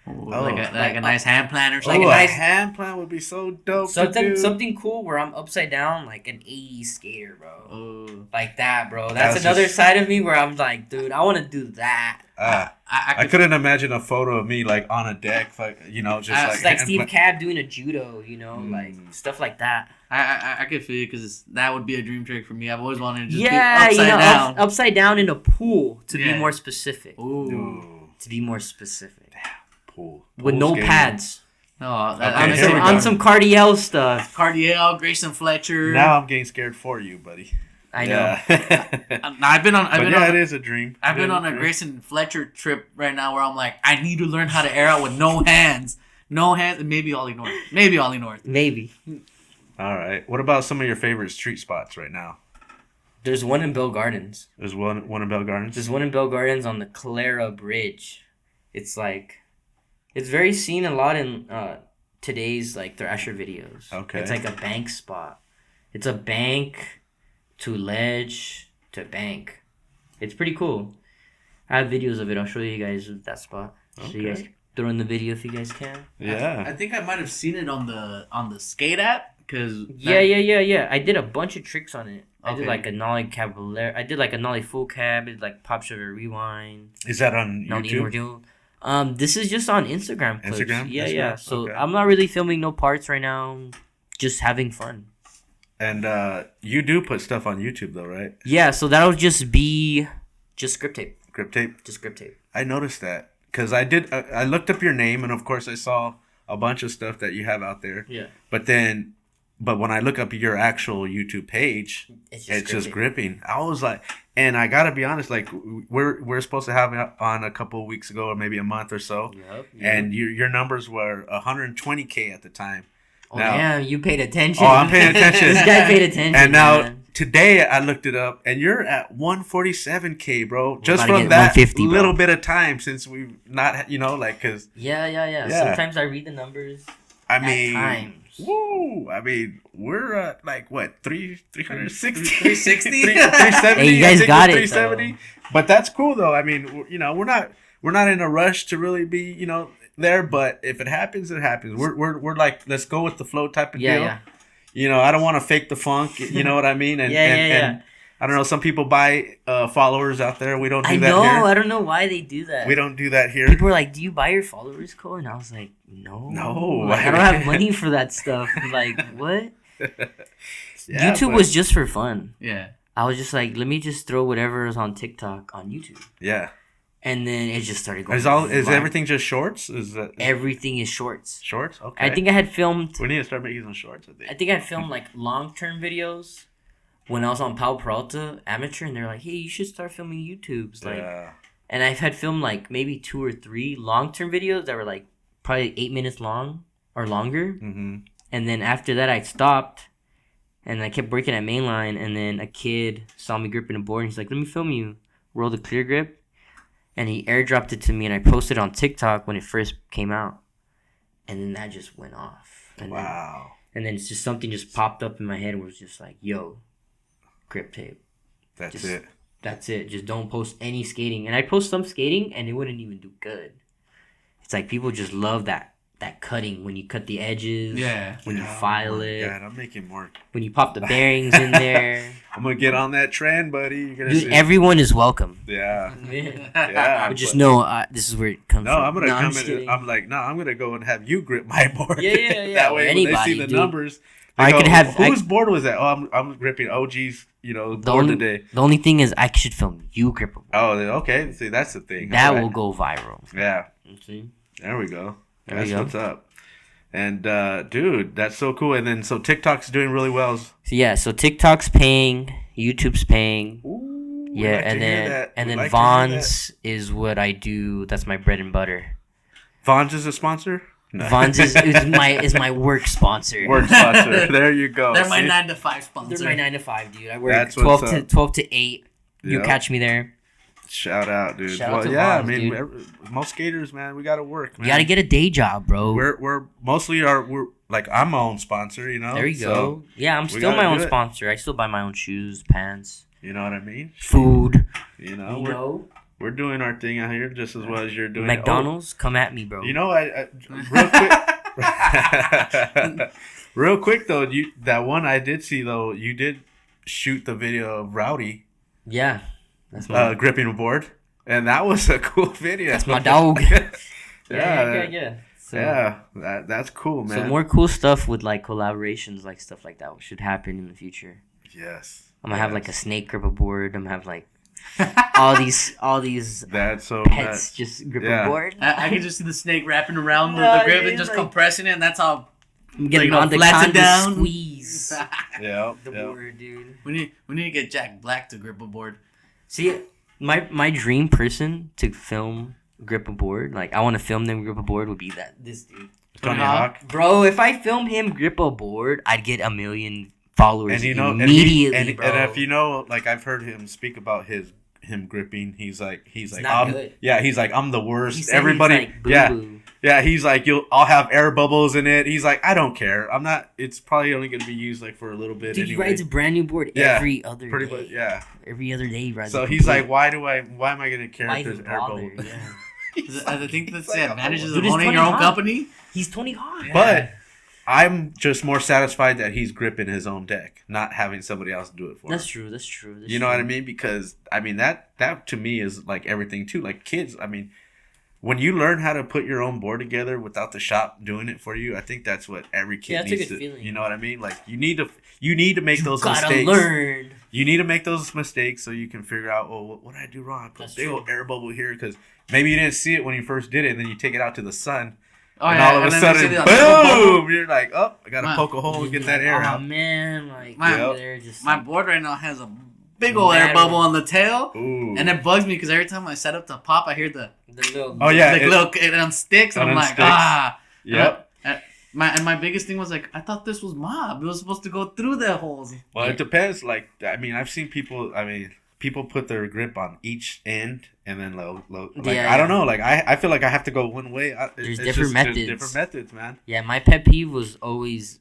Like a nice hand plan or Oh, something. a a nice- hand plan would be so dope. to do. Something cool where I'm upside down like an 80s skater, bro. Ooh. Like that, bro. That's That's another just- side of me where I'm like, dude, I want to do that. I couldn't imagine a photo of me like on a deck, like you know, just I- like It's like hand Steve plan- Cab doing a judo, you know, like stuff like that. I could feel you because that would be a dream trick for me. I've always wanted to just Yeah, be you upside know, down. upside down in a pool to Yeah. be more specific. Ooh. Ooh, To be more specific. pool With no skating. pads. No, Okay, I'm here we go. On some cardiel stuff. Cardiel, Grayson Fletcher. Now I'm getting scared for you, buddy. I know. Yeah. I've been on. it is a dream. I've been on a Grayson Fletcher trip right now where I'm like, I need to learn how to air out with no hands, and maybe Ollie North. Maybe. All right. What about some of your favorite street spots right now? There's one in Bell Gardens. There's one in Bell Gardens. There's one in Bell Gardens on the Clara Bridge. It's like, it's very seen a lot in today's like Thrasher videos. Okay. It's like a bank spot. It's a bank to ledge to bank. It's pretty cool. I have videos of it. I'll show you guys that spot. So you guys Okay. throw in the video if you guys can. Yeah. I think I might have seen it on the Skate app because Yeah. I did a bunch of tricks on it. I did Okay. like a nollie cavalier. I did like a nollie full cab. I did like pop sugar rewind. Is that on Nollie YouTube? inward. This is just on Instagram. Clips. Instagram? Yeah. Instagram? So Okay. I'm not really filming no parts right now. Just having fun. And you do put stuff on YouTube though, right? Yeah. So that'll just be just script tape. Grip tape. Just script tape. I noticed that because I looked up your name and of course I saw a bunch of stuff that you have out there. Yeah. But when I look up your actual YouTube page, It's it's just tape. gripping. I was like, and I gotta be honest, like we're supposed to have it on a couple of weeks ago or maybe a month or so, Yep. and your numbers were 120K at the time. Oh now- damn! You paid attention. Oh, I'm paying attention. This guy paid attention. And now man. today I looked it up, and you're at 147K, bro. Just about to from get that 150, bro. little bit of time since we've not, like, cause Yeah. Yeah. Sometimes I read the numbers. I At mean, times. woo! I mean, we're at like what 360, 360? 370. Hey, you guys I think got we're it, 370. But that's cool though. I mean, we're not in a rush to really be, there. But if it happens, it happens. We're like, let's go with the flow type of deal. Yeah. I don't want to fake the funk. You know what I mean? And, Yeah. and I don't know. Some people buy followers out there. We don't do I that know. here. I don't know why they do that. We don't do that here. People are like, "Do you buy your followers, Cole?" And I was like, "No, No. Like, I don't have money for that stuff." Like, what? Yeah, YouTube but- was just for fun. Yeah. I was just like, let me just throw whatever is on TikTok on YouTube, Yeah. and then it just started going. Is viral. everything just shorts? Is that Everything is shorts. shorts? Okay. I think I had filmed. we need to start making some shorts. I think I had filmed like long-term videos when I was on Pau Peralta amateur, and they're like, "Hey, you should start filming YouTubes." Like, Yeah. and I've had filmed like maybe 2 or 3 long-term videos that were like probably 8 minutes long or longer. Mm-hmm. And then after that, I stopped, and I kept working at Mainline. And then a kid saw me gripping a board, and he's like, "Let me film you." Roll the clear grip, and he airdropped it to me, and I posted on TikTok when it first came out, and then that just went off. And wow. And then it's just something just popped up in my head and was just like, yo, grip tape. That's it. That's it. Just don't post any skating. And I post some skating and it wouldn't even do good. It's like people just love that cutting when you cut the edges. Yeah. When you file it. God, I'm making more. When you pop the bearings in there. I'm gonna get on that trend, buddy. You're gonna Dude, see. everyone is welcome. Yeah. Yeah. Yeah. But just know this is where it comes No, from. I'm gonna I'm come just in. kidding. I'm like, no, I'm gonna go and have you grip my board. Yeah. That way, when they Anybody, see the dude. numbers, I go, could have- whose board was that? Oh, I'm gripping OG's, board today. The only thing is I should film you grip a board. Oh, okay. See, that's the thing. That All right. will go viral. Yeah. See? There we go. There That's we go. what's up. And dude, that's so cool. And then so TikTok's doing really well. So yeah, so TikTok's paying, YouTube's paying. Ooh, we Yeah, like to and hear then that. and We then like to hear Vaughn's is what I do. That's my bread and butter. that. Vaughn's is a sponsor. No. Vaughn's is my work sponsor. Work sponsor. There you go. They're my See? 9 to 5 sponsor. They're my 9 to 5, dude. I work That's 12 what's to up. 8. You Yep. catch me there. Shout out, dude. Shout out well, to yeah, Vaughn's, I mean, dude. most skaters, man, we gotta work. Man. You got to get a day job, bro. We're mostly we're like I'm my own sponsor, there you so, go. Yeah, I'm we still gotta my own do it. sponsor. I still buy my own shoes, pants, You know what I mean? food. We're doing our thing out here just as well as you're doing. McDonald's, come at me, bro. I real quick. Real quick though, that one I did see though, you did shoot the video of Rowdy Yeah. That's my, gripping a board, and that was a cool video. that's my dog. yeah. So, Yeah, that's cool, man. So more cool stuff with like collaborations, like stuff like that should happen in the future. Yes. I'm gonna have like a snake grip a board. I'm gonna have like all these That's so pets nuts. just grip Yeah. a board. I can just see the snake wrapping around the Yeah, grip dude, and just like- compressing it, and that's how I'm getting like, on the flats it kind of down. squeeze Yeah. the board, dude. we need to get Jack Black to grip a board. See, my dream person to film grip a board, like I want to film them grip a board, would be this dude. Tony Hawk. Hawk. Bro, if I film him grip a board, I'd get 1 million followers And immediately, and bro. and if you know, like I've heard him speak about him gripping. He's like not good. yeah, he's like I'm the worst. He said Everybody, he's like, boo-boo. yeah. He's like I'll have air bubbles in it. He's like I don't care. I'm not. It's probably only gonna be used like for a little bit. Dude, he anyway. rides a brand new board Yeah, every other Pretty day. much, yeah. Every other day he rides. So a he's complete- like, why am I gonna care why if there's even air bother? bubbles? Yeah. I think that's like, the advantages Dude, of it's owning Tony your own Hawk. company. He's Tony Hawk. But I'm just more satisfied that he's gripping his own deck, not having somebody else do it for him. That's true. That's true. You know what I mean? Because I mean that to me is like everything too. Like kids, I mean, when you learn how to put your own board together without the shop doing it for you, I think that's what every kid Yeah, that's a needs good to. feeling. You know what I mean? Like you need to make those Gotta mistakes. learn. You need to make those mistakes so you can figure out, well, what did I do wrong? I put That's a big true. old air bubble here because maybe you didn't see it when you first did it, and then you take it out to the sun, Oh, and yeah, all of a then sudden, they see the little bubble. boom! You're like, oh, I gotta My- poke a hole and get that air oh, out. man, like My- they're just My like, board right now has a big old air Matter. bubble on the tail, Ooh. and it bugs me because every time I set up to pop, I hear the little. Oh, yeah. like it- little it unsticks, and it I'm like, unsticks. ah. Yep. My biggest thing was like, I thought this was mob. It was supposed to go through the holes. Well, it depends. Like, I mean, I've seen people. I mean, people put their grip on each end and then low. Like, Yeah. I don't know. Like, I feel like I have to go one way. There's It's different methods. Different methods, man. Yeah, my pet peeve was always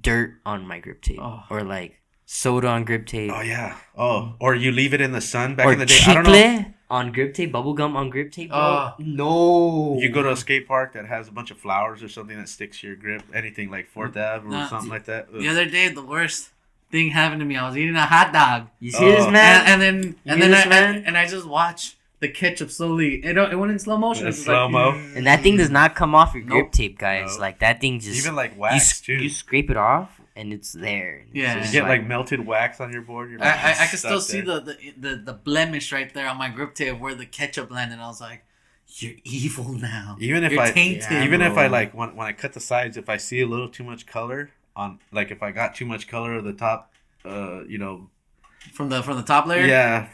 dirt on my grip tape, Oh. or like soda on grip tape, Oh yeah. Oh, or you leave it in the sun back or in the day. I don't know. chicle on grip tape, bubble gum on grip tape. Bro. Oh. No. You go to a skate park that has a bunch of flowers or something that sticks to your grip. Anything like Fourth Ave or No, something like that. The other day, the worst thing happened to me. I was eating a hot dog, You see this Oh. man? and then You hear this, man? I just watch the ketchup slowly. It went in slow motion. In It was slow-mo. like, And that thing does not come off your grip Nope. tape, guys. Nope. Like that thing just Even like you, wax too. you scrape it off and it's there. It's Yeah. You just get like melted wax on your board. You're like, I can stuck still see there. the blemish right there on my grip tape where the ketchup landed. I was like, "You're evil now. Even if You're I tainted." Yeah, even if bro. I like when I cut the sides, if I see a little too much color on, like if I got too much color at the top, from the top layer. yeah,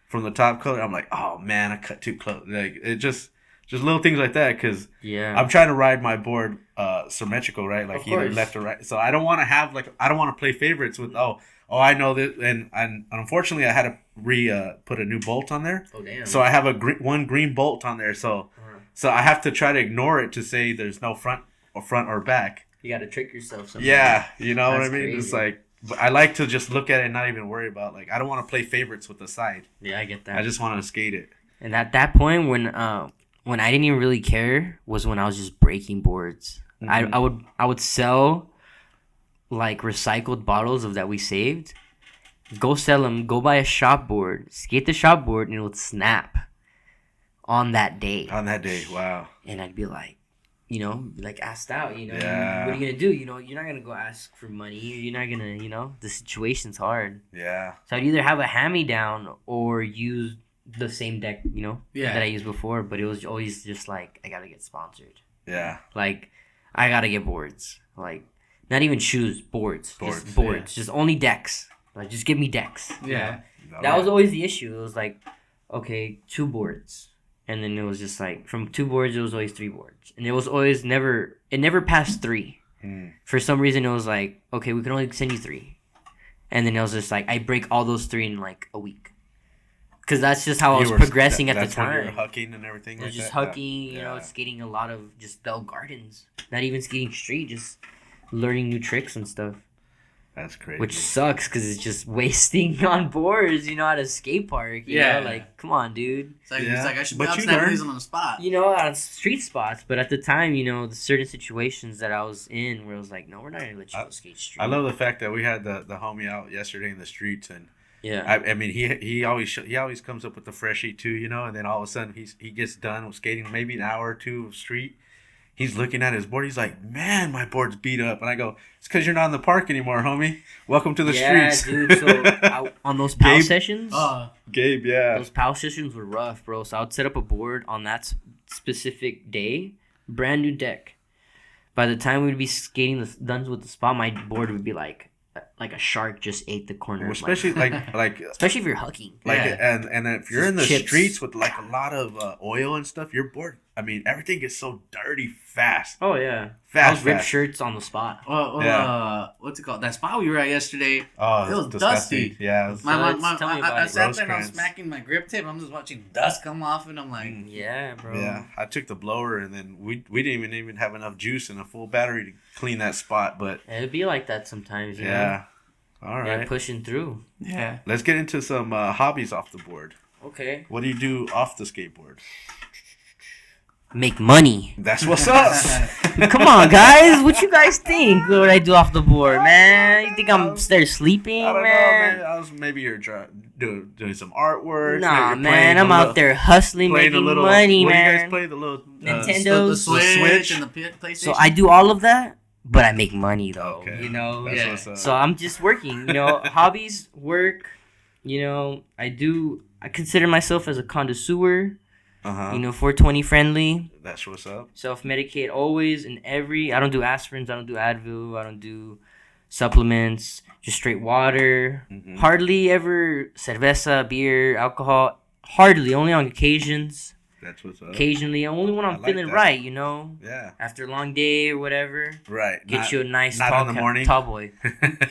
from the top color, I'm like, oh man, I cut too close. Like it just little things like that because yeah. I'm trying to ride my board symmetrical, right? Like Of either course. left or right. So I don't want to have I don't want to play favorites with Oh, I know that, and unfortunately, I had to put a new bolt on there. Oh damn. So I have one green bolt on there. So I have to try to ignore it to say there's no front or back. You got to trick yourself sometimes. Yeah, you know what I That's mean. crazy. It's like, but I like to just look at it and not even worry about, like, I don't want to play favorites with the side. Yeah, I get that. I just want to skate it. And at that point, when I didn't even really care, was when I was just breaking boards. Mhm. I would sell like recycled bottles of that we saved. Go sell them. Go buy a shop board. Skate the shop board, and it would snap on that day. On that day, wow. And I'd be like, like asked out. Yeah. What are you gonna do? You're not gonna go ask for money. You're not gonna. The situation's hard. Yeah. So I'd either have a hand-me-down or use the same deck, Yeah. that I used before. But it was always just like, I gotta get sponsored. Yeah. Like, I gotta get boards. Like, not even shoes, boards. Just Boards, boards. Just only decks. Like, just give me decks. Yeah. That was always the issue. It was like, okay, 2 boards. And then it was just like, from 2 boards, it was always 3 boards. And it was always never passed 3. For some reason, it was like, okay, we can only send you 3. And then it was just like, I break all those 3 in like a week. Because that's just how I was progressing at the That's when you were time. hucking and everything. It was like just that. hucking, Yeah. skating a lot of just Bell Gardens. Not even skating street, just learning new tricks and stuff. That's crazy. Which sucks because it's just wasting on boards, at a skate park. You Yeah. know, like, come on, dude. It's like, Yeah. I should But be out you snapping learn. these on the spot. On street spots. But at the time, the certain situations that I was in where it was like, no, we're not going to let you go skate street. I love the fact that we had the homie out yesterday in the streets, and Yeah. I mean he always comes up with the freshie too, and then all of a sudden he gets done with skating maybe an hour or 2 of street. He's looking at his board. He's like, "Man, my board's beat up." And I go, "It's because you're not in the park anymore, homie. Welcome to the streets." Dude. So on those PAL sessions, Gabe, yeah. those PAL sessions were rough, bro. So I would set up a board on that specific day, brand new deck. By the time we'd be skating done with the spot, my board would be like a shark just ate the corner. Especially like especially if you're hucking. and if you're in the Chips. streets with like a lot of oil and stuff, your board. I mean, everything gets so dirty fast. Oh yeah. Fast. I was ripped shirts on the spot. What's it called? That spot we were at yesterday. Oh, It was disgusting. dusty. Yeah. It was- Tell me about I it. sat there and I was Rosecrans. smacking my grip tape. I'm just watching dust come off, and I'm like, Yeah, bro. Yeah, I took the blower and then we didn't even have enough juice and a full battery to clean that spot. But It'd be like that sometimes. yeah, all Yeah, right. pushing through. yeah. Let's get into some hobbies off the board. Okay. What do you do off the skateboard? Make money. That's what's up. Come on, guys. What you guys think? What I do off the board, man? You think I'm there sleeping, I don't know, man? man. Maybe you're doing some artwork. Nah, Maybe you're man. playing I'm a out little- there hustling, playing making a little money, what do you man. guys play? The little Nintendo. The Switch, Switch. and the PlayStation. So I do all of that, but I make money though. Okay. Yeah. That's what's up. So I'm just working. Hobbies, work. I consider myself as a connoisseur. 420 friendly. That's what's up. Self-medicate always and every. I don't do aspirins. I don't do Advil. I don't do supplements. Just straight water. Mhm. Hardly ever cerveza, beer, alcohol. Hardly. Only on occasions. That's what's up. Occasionally. Only when I I'm like feeling that. right, Yeah. After a long day or whatever. Right. Get you a nice not tall, in the morning. tall boy.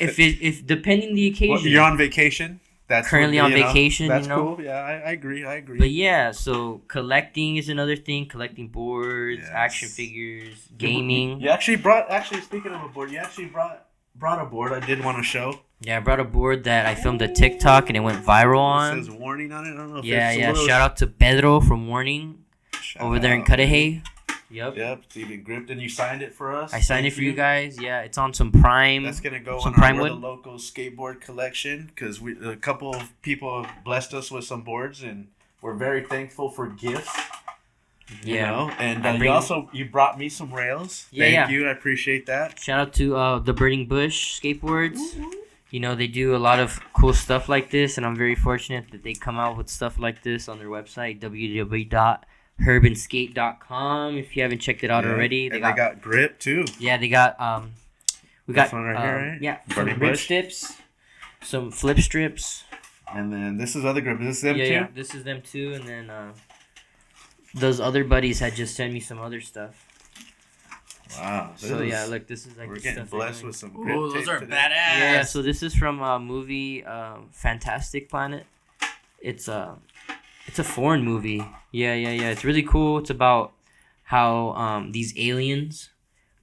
if depending the occasion. Well, you're on vacation. That's Currently on vacation, That's you know? cool. Yeah, I agree. But yeah, so collecting is another thing. Collecting boards, Yes. action figures, gaming. You actually speaking of a board, you actually brought a board I did want to show. Yeah, I brought a board that I filmed a TikTok and it went viral It on. says warning on it. I don't know if Yeah, it's a yeah. little Shout out to Pedro from Warning shout over there in out. Cudahy. Yep. Yep, it's even gripped and you signed it for us. I signed Thank it for you guys. Yeah, it's on some Prime. That's gonna go Some on our Prime We're the wood? Locals Skateboard collection because a couple of people have blessed us with some boards and we're very thankful for gifts. You Yeah. know, and I bring- you brought me some rails. Yeah, Thank yeah. you, I appreciate that. Shout out to the Burning Bush skateboards. They do a lot of cool stuff like this, and I'm very fortunate that they come out with stuff like this on their website, www.herbanskate.com. If you haven't checked it out Yeah, already, they got grip too. yeah, they got we got This one right here, right? yeah, some Burning grip Bush. strips, some flip strips. And then this is other grip. Is this them Yeah, too? yeah, this is them too, and then those other buddies had just sent me some other stuff. Wow. So yeah, look, this is like We're the getting stuff I blessed know. with some grip Ooh, those tape are today. badass. Yeah, so this is from a movie, Fantastic Planet. It's a foreign movie. Yeah. It's really cool. It's about how these aliens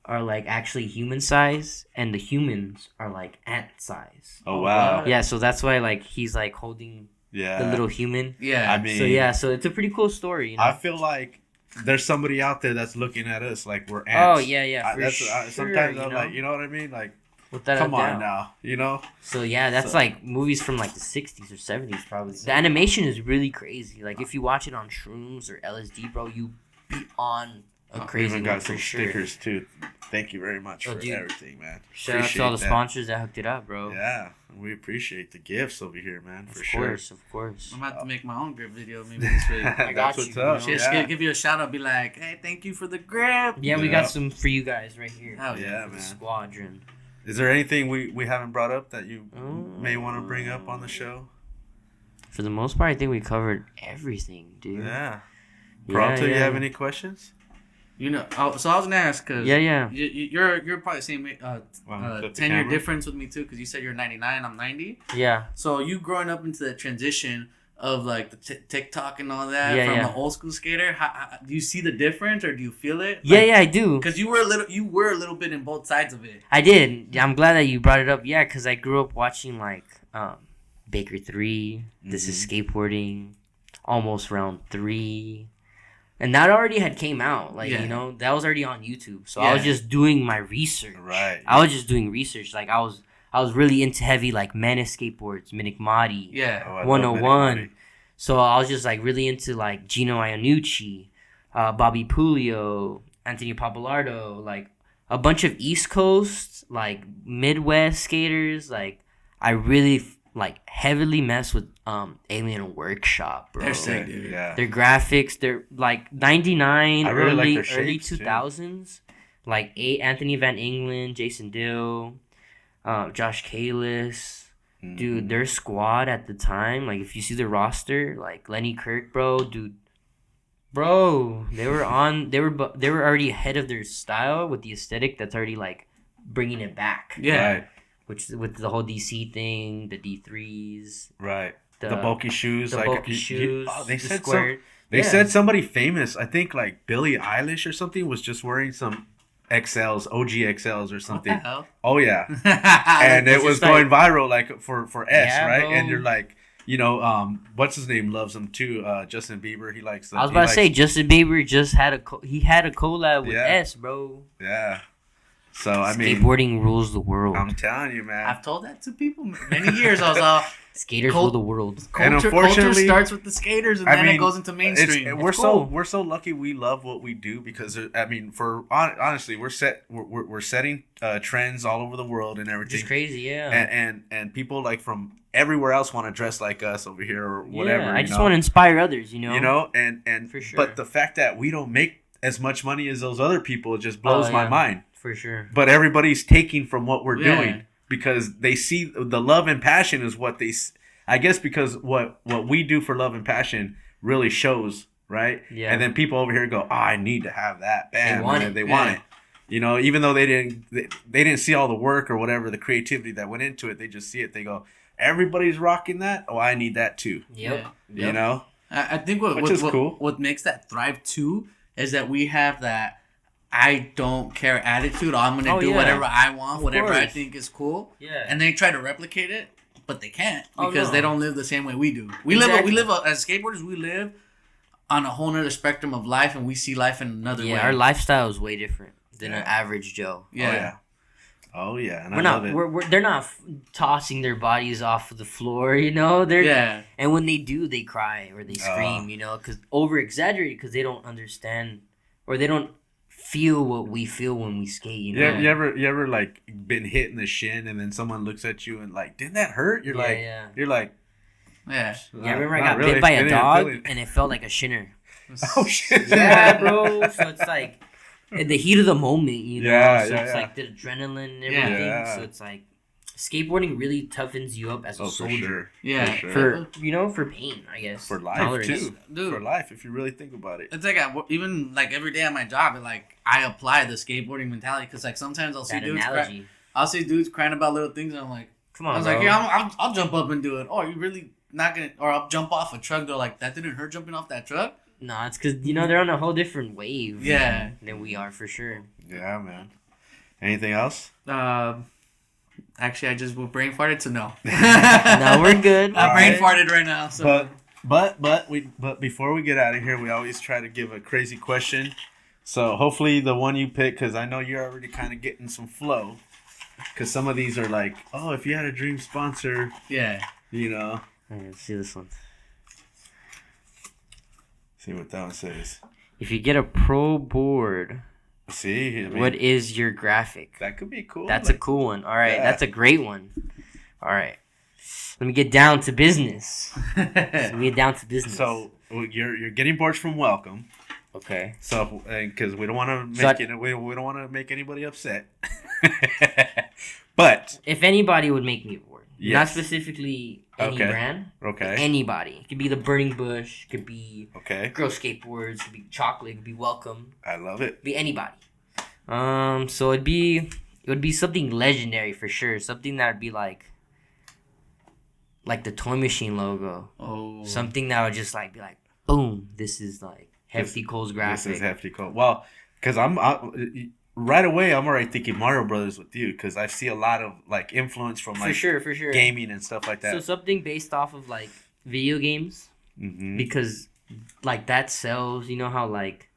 are like actually human size, and the humans are like ant size. Oh wow. Yeah, so that's why like he's like holding Yeah. the little human. Yeah. I mean, So it's a pretty cool story. You know? I feel like there's somebody out there that's looking at us like we're ants. Oh yeah, for sure. Sometimes I'm you know? like, you know what I mean? Like, Without a come on doubt. now, you know? So yeah, that's So- like movies from like the 60s or 70s probably. The animation is really crazy. Like if you watch it on shrooms or LSD, bro, you be on a We crazy even one got for some sure. stickers too. Thank you very much Oh, for dude. everything, man. Shout out to Appreciate all the that. sponsors that hooked it up, bro. Yeah, we appreciate the gifts over here, man, for Of sure. course, of course. I'm about to make my own grip video maybe this week. I got That's you, what's you up. know? Just Yeah. give you a shout out. Be like, hey, thank you for the grip. Yeah, we Yeah. got some for you guys right here. Hell Yeah, For the man. squadron. Is there anything we haven't brought up that you Mm. may want to bring up on the show? For the most part, I think we covered everything, dude. Yeah. Yeah, Peralta, you yeah. have any questions? You know, so I was gonna ask because Yeah. you're probably the same Wow, flip the 10-year camera. difference with me too because you said you're 99, I'm 90. Yeah. So you growing up into the transition of like the TikTok and all that Yeah, from yeah. an old school skater, how, do you see the difference or do you feel it? Yeah, I do. Because you were a little bit in both sides of it. I did. I'm glad that you brought it up. Yeah, because I grew up watching like Baker 3, This is Skateboarding, Almost Round 3. And that already had came out. Like, Yeah. you know, that was already on YouTube. So I was Yeah. just doing my research. Right. I was just doing research. Like I was really into heavy like Menace skateboards, Minikmati. Yeah. Oh, I love 101. Minikmati. So I was just like really into like Gino Iannucci, Bobby Puglio, Anthony Papalardo, like a bunch of East Coast, like Midwest skaters. Like I really like heavily mess with Alien Workshop, bro. They're sick, dude. Yeah. Their graphics, they're like 99, I really like early their early shapes, too. 2000s. Like Anthony Van Engelen, Jason Dill, Josh Kalis. Mhm. Dude, their squad at the time, like if you see the roster, like Lenny Kirk, bro, they were already ahead of their style with the aesthetic that's already like bringing it back. Yeah. Right. Which with the whole DC thing, the D3s, Right. The bulky shoes. the like bulky shoes, they the said square. They Yeah. said somebody famous, I think like Billie Eilish or something, was just wearing some XLs, OG XLs or What the something. hell? Oh yeah. And it It's was just like- going viral like for S, Yeah, right? bro. And you're like, you know, what's his name loves him too. Justin Bieber, he likes them. I was about to say Justin Bieber just had a collab with Yeah. S, bro. Yeah. So I mean, Skateboarding rules the world. I'm telling you, man. I've told that to people many years. I was all Skaters Col- rule the world. And culture unfortunately- starts with the skaters and I then mean, it goes into mainstream. We're It's cool. we're so lucky we love what we do because I mean, honestly, we're setting trends all over the world and everything. Just crazy, yeah. And people like from everywhere else want to dress like us over here or whatever. Yeah, I you just know? want to inspire others, you know. You know, and For sure. but the fact that we don't make as much money as those other people just blows Oh, my yeah. mind. For sure. But everybody's taking from what we're Yeah. doing because they see the love and passion is what I guess because what we do for love and passion really shows, right? Yeah. And then people over here go, "Oh, I need to have that." Bam, They want man, it. They want Yeah. it. You know, even though they didn't see all the work or whatever, the creativity that went into it, they just see it. They go, "Everybody's rocking that. Oh, I need that too." Yep. Yeah. You know? I think Which is cool. what makes that thrive too is that we have that I don't care attitude. I'm gonna Oh, do yeah. whatever I want, whatever I course. think is cool. Yeah. And they try to replicate it, but they can't Oh, because no. they don't live the same way we do. Exactly. As skateboarders, we live on a whole nother spectrum of life, and we see life in another Yeah, way. our lifestyle is way different than Yeah. an average Joe. Yeah. Oh yeah. And We're I not. love it. We're they're not tossing their bodies off of the floor. You know. They're. Yeah. And when they do, they cry or they scream. You know, because over exaggerated because they don't understand or they don't feel what we feel when we skate. You know. Yeah, you ever like been hit in the shin and then someone looks at you and like, didn't that hurt? You're like, yeah. you're like, Yeah. Yeah, I remember I not got really. bit by I a didn't dog feel it. and it felt like a shinner. Oh shit. Yeah, bro. So it's like in the heat of the moment, you know. Yeah, so yeah, it's yeah. like the adrenaline and Yeah. everything. Yeah. So it's like skateboarding really toughens you up as a Oh, soldier. for sure. Yeah. For sure. For pain, I guess. For life Tolerance. too. Dude. For life, if you really think about it. It's like even like every day at my job, I apply the skateboarding mentality because like sometimes I'll see That dudes analogy. I'll see dudes crying about little things and I'm like, Come on, I was bro. like, yeah, I'll jump up and do it. Oh, are you really not gonna? Or I'll jump off a truck. They're like, that didn't hurt jumping off that truck. No, it's because they're on a whole different wave. Yeah. Than we are for sure. Yeah, man. Anything else? Actually, I just brain farted, so no. No, we're good. I brain Alright. farted right now. So. But before we get out of here, we always try to give a crazy question. So hopefully the one you pick, because I know you're already kind of getting some flow. Because some of these are like, oh, if you had a dream sponsor, Yeah. you know. All right, let's see this one. See what that one says. If you get a pro board, See, I mean, what is your graphic? that could be cool. That's like, a cool one. All right, Yeah. that's a great one. All right, let me get down to business. Let me get down to business. So you're getting boards from Welcome. okay. So because we don't want to So make we don't want to make anybody upset. But If anybody would make me a board, not Yes. specifically any Okay. brand, okay, anybody. It could be the Burning Bush, it could be okay, Girl Skateboards, it could be Chocolate, it could be Welcome, I love it. it could be anybody. So it would be something legendary for sure. Something that would be like the Toy Machine logo. Oh. Something that would just like be like, boom, this is like Hefty Cole's graphic. This is hefty cool. Well, because right away I'm already thinking Mario Brothers with you because I see a lot of like influence from For like sure. gaming and stuff like So that. something based off of like video games Mm-hmm. because like that sells. You know how like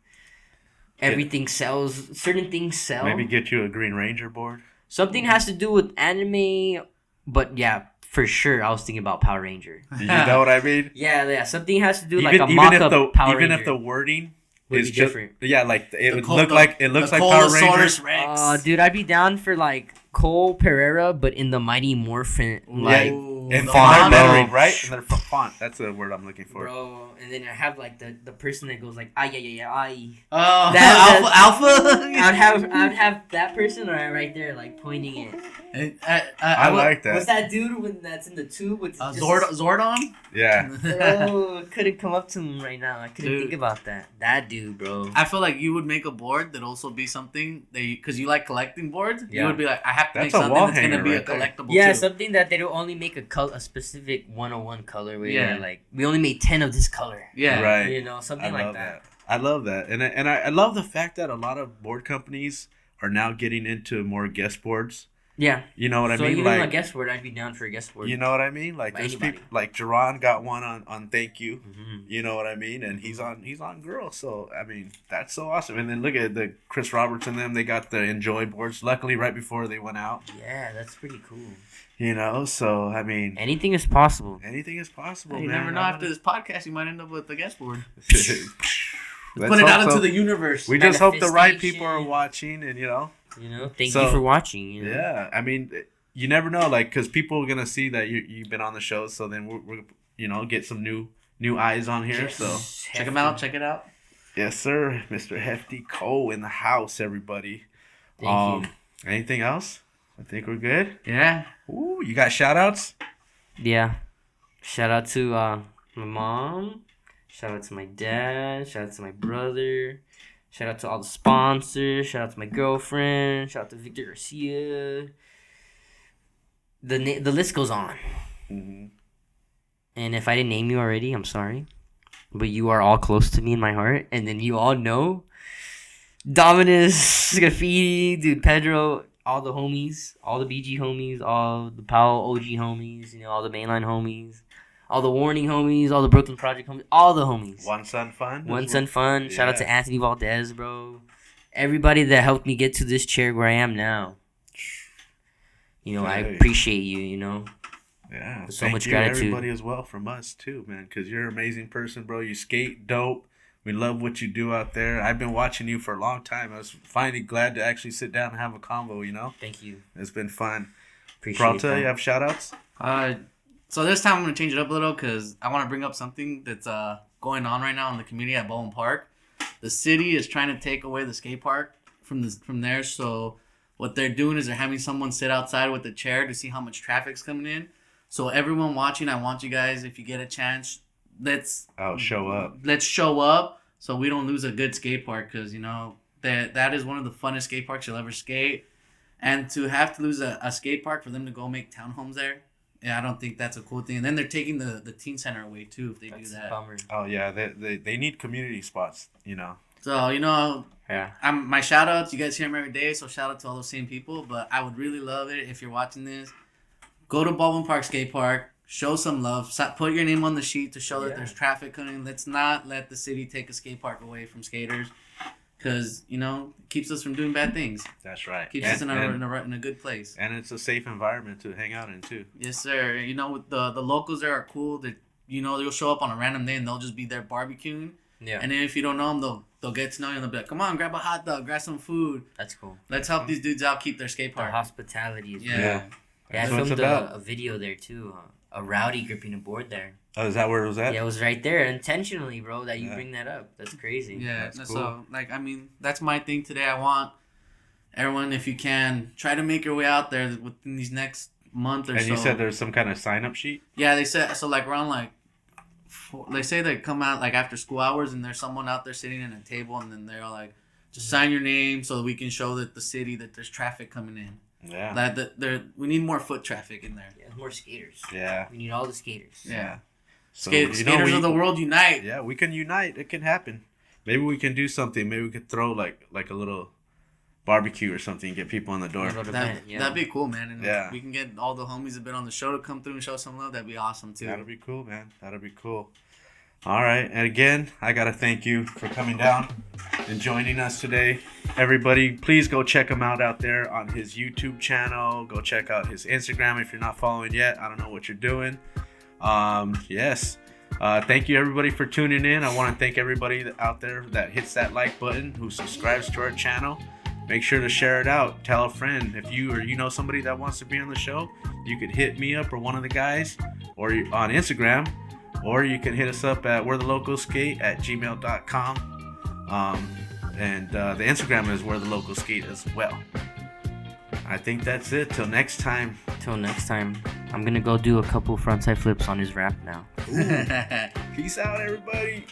everything sells. Certain things sell. Maybe get you a Green Ranger board. Something has to do with anime, but yeah, for sure. I was thinking about Power Ranger. You know what I mean? Yeah. Something has to do Even, like a even mock if up the Power even Ranger. if the wording Would is be just different. yeah, like it would Col- look the- like it looks the like Power Colosaurus Rangers. Rex. Dude, I'd be down for like Cole Perera, but in the Mighty Morphin, like, Ooh, And the font font. lettering, right? And then font. That's the word I'm looking for. bro. And then I have like the person that goes like, ay, ay, ay, ay. Oh, That- alpha. I'd have that person right there, like pointing it. I like that. What's that dude when that's in the tube with just- Zordon. Yeah. Bro, couldn't come up to him right now. I couldn't Dude. think about that. That dude, bro. I feel like you would make a board that also be something that because you like collecting boards. Yeah. You would be like, I have to That's make a something wall that's gonna hanger be a right there. collectible. Yeah, too. something that they don't only make a specific 101 color. Where Yeah. yeah, like we only made 10 of this color. Yeah. Right. You know, something I like love that. I love that, and I love the fact that a lot of board companies are now getting into more guest boards. Yeah. You know what I So mean? even Like, a guest word, I'd be down for a guest word. you know what I mean? Like By there's anybody. people like Jerron got one on Thank You. Mhm. You know what I mean? And he's on Girl. So I mean that's so awesome. And then look at the Chris Roberts and them. They got the Enjoy boards. Luckily, right before they went out. Yeah, that's pretty cool. You know. So I mean, Anything is possible. anything is possible. You man. never know. After this podcast, you might end up with a guest board. Let's Put it hope out into so. the universe. We just hope the right Manifestation. people are watching, and you know. You know, thank So, you for watching. You know? Yeah, I mean, you never know, like, because people are gonna see that you've been on the show, so then we're you know get some new eyes on here. So Check them out. Check it out. yes, sir, Mr. Hefty Cole in the house, everybody. Thank you. Anything else? I think we're good. Yeah. Ooh, you got shout outs? Yeah. Shout out to my mom. Shout out to my dad. Shout out to my brother. Shout out to all the sponsors. Shout out to my girlfriend. Shout out to Victor Garcia. The list goes on. Mm-hmm. And if I didn't name you already, I'm sorry. But you are all close to me in my heart. And then you all know. Dominus, Graffiti, dude, Pedro, all the homies. All the BG homies. All the Powell OG homies. You know, all the mainline homies. All the Warning homies. All the Brooklyn Project homies. All the homies. One Sun Fun. One Sun Fun. Shout out to Yeah. Anthony Valdez, bro. Everybody that helped me get to this chair where I am now. You know, I Hey. appreciate you, you know. Yeah, So thank much you, gratitude. everybody as well from us too, man. Because you're an amazing person, bro. You skate dope. We love what you do out there. I've been watching you for a long time. I was finally glad to actually sit down and have a convo. You know, Thank you. it's been fun. Appreciate Peralta, that. you have shout outs? So this time I'm gonna change it up a little because I want to bring up something that's going on right now in the community at Bowen Park. The city is trying to take away the skate park from there, so what they're doing is they're having someone sit outside with a chair to see how much traffic's coming in. So everyone watching, I want you guys, if you get a chance, let's show up. Let's show up so we don't lose a good skate park, because that is one of the funnest skate parks you'll ever skate. And to have to lose a skate park for them to go make townhomes there, yeah, I don't think that's a cool thing. And then they're taking the teen center away too if they do that. Bummer. Oh yeah, they need community spots, So Yeah. my shout outs, you guys hear them every day, so shout out to all those same people. But I would really love it if you're watching this. Go to Baldwin Park Skate Park, show some love, put your name on the sheet to show that there's traffic coming. Let's not let the city take a skate park away from skaters, because it keeps us from doing bad things. That's right. Keeps us in a good place. And it's a safe environment to hang out in too. Yes, sir. With the locals there are cool. That you'll show up on a random day and they'll just be there barbecuing. Yeah. And then if you don't know them, they'll get to know you and they'll be like, "Come on, grab a hot dog, grab some food. That's cool. Let's help these dudes out, keep their skate The park." hospitality is Yeah. Yeah, I That's what it's filmed about. a video there too. A rowdy gripping a board there. Oh, is that where it was at? Yeah, it was right there intentionally, bro. That you bring that up. That's crazy. Yeah, That's so that's my thing today. I want everyone, if you can, try to make your way out there within these next month or so. And you said there's some kind of sign up sheet? Yeah, they said so. Around they say they come out after school hours, and there's someone out there sitting in a table, and then they're all like, just sign your name so that we can show that the city that there's traffic coming in. Yeah. We need more foot traffic in there. Yeah, more skaters. Yeah. We need all the skaters. Yeah. So, Skaters of the world unite. Yeah, we can unite. It can happen. Maybe we can do something. Maybe we could throw like a little barbecue or something and get people on the door. That'd be cool, man. And Yeah. we can get all the homies that have been on the show to come through and show some love. That'd be awesome too. That'll be cool, man. That'll be cool. All right. And again, I got to thank you for coming down and joining us today. Everybody, please go check him out there on his YouTube channel. Go check out his Instagram if you're not following yet. I don't know what you're doing. Yes. Thank you, everybody, for tuning in. I want to thank everybody out there that hits that like button, who subscribes to our channel. Make sure to share it out. Tell a friend. If you know somebody that wants to be on the show, you could hit me up or one of the guys or on Instagram. Or you can hit us up at wherethelocalskate@gmail.com. And the Instagram is wherethelocalskate as well. I think that's it. Till next time. I'm going to go do a couple frontside flips on his ramp now. Peace out, everybody.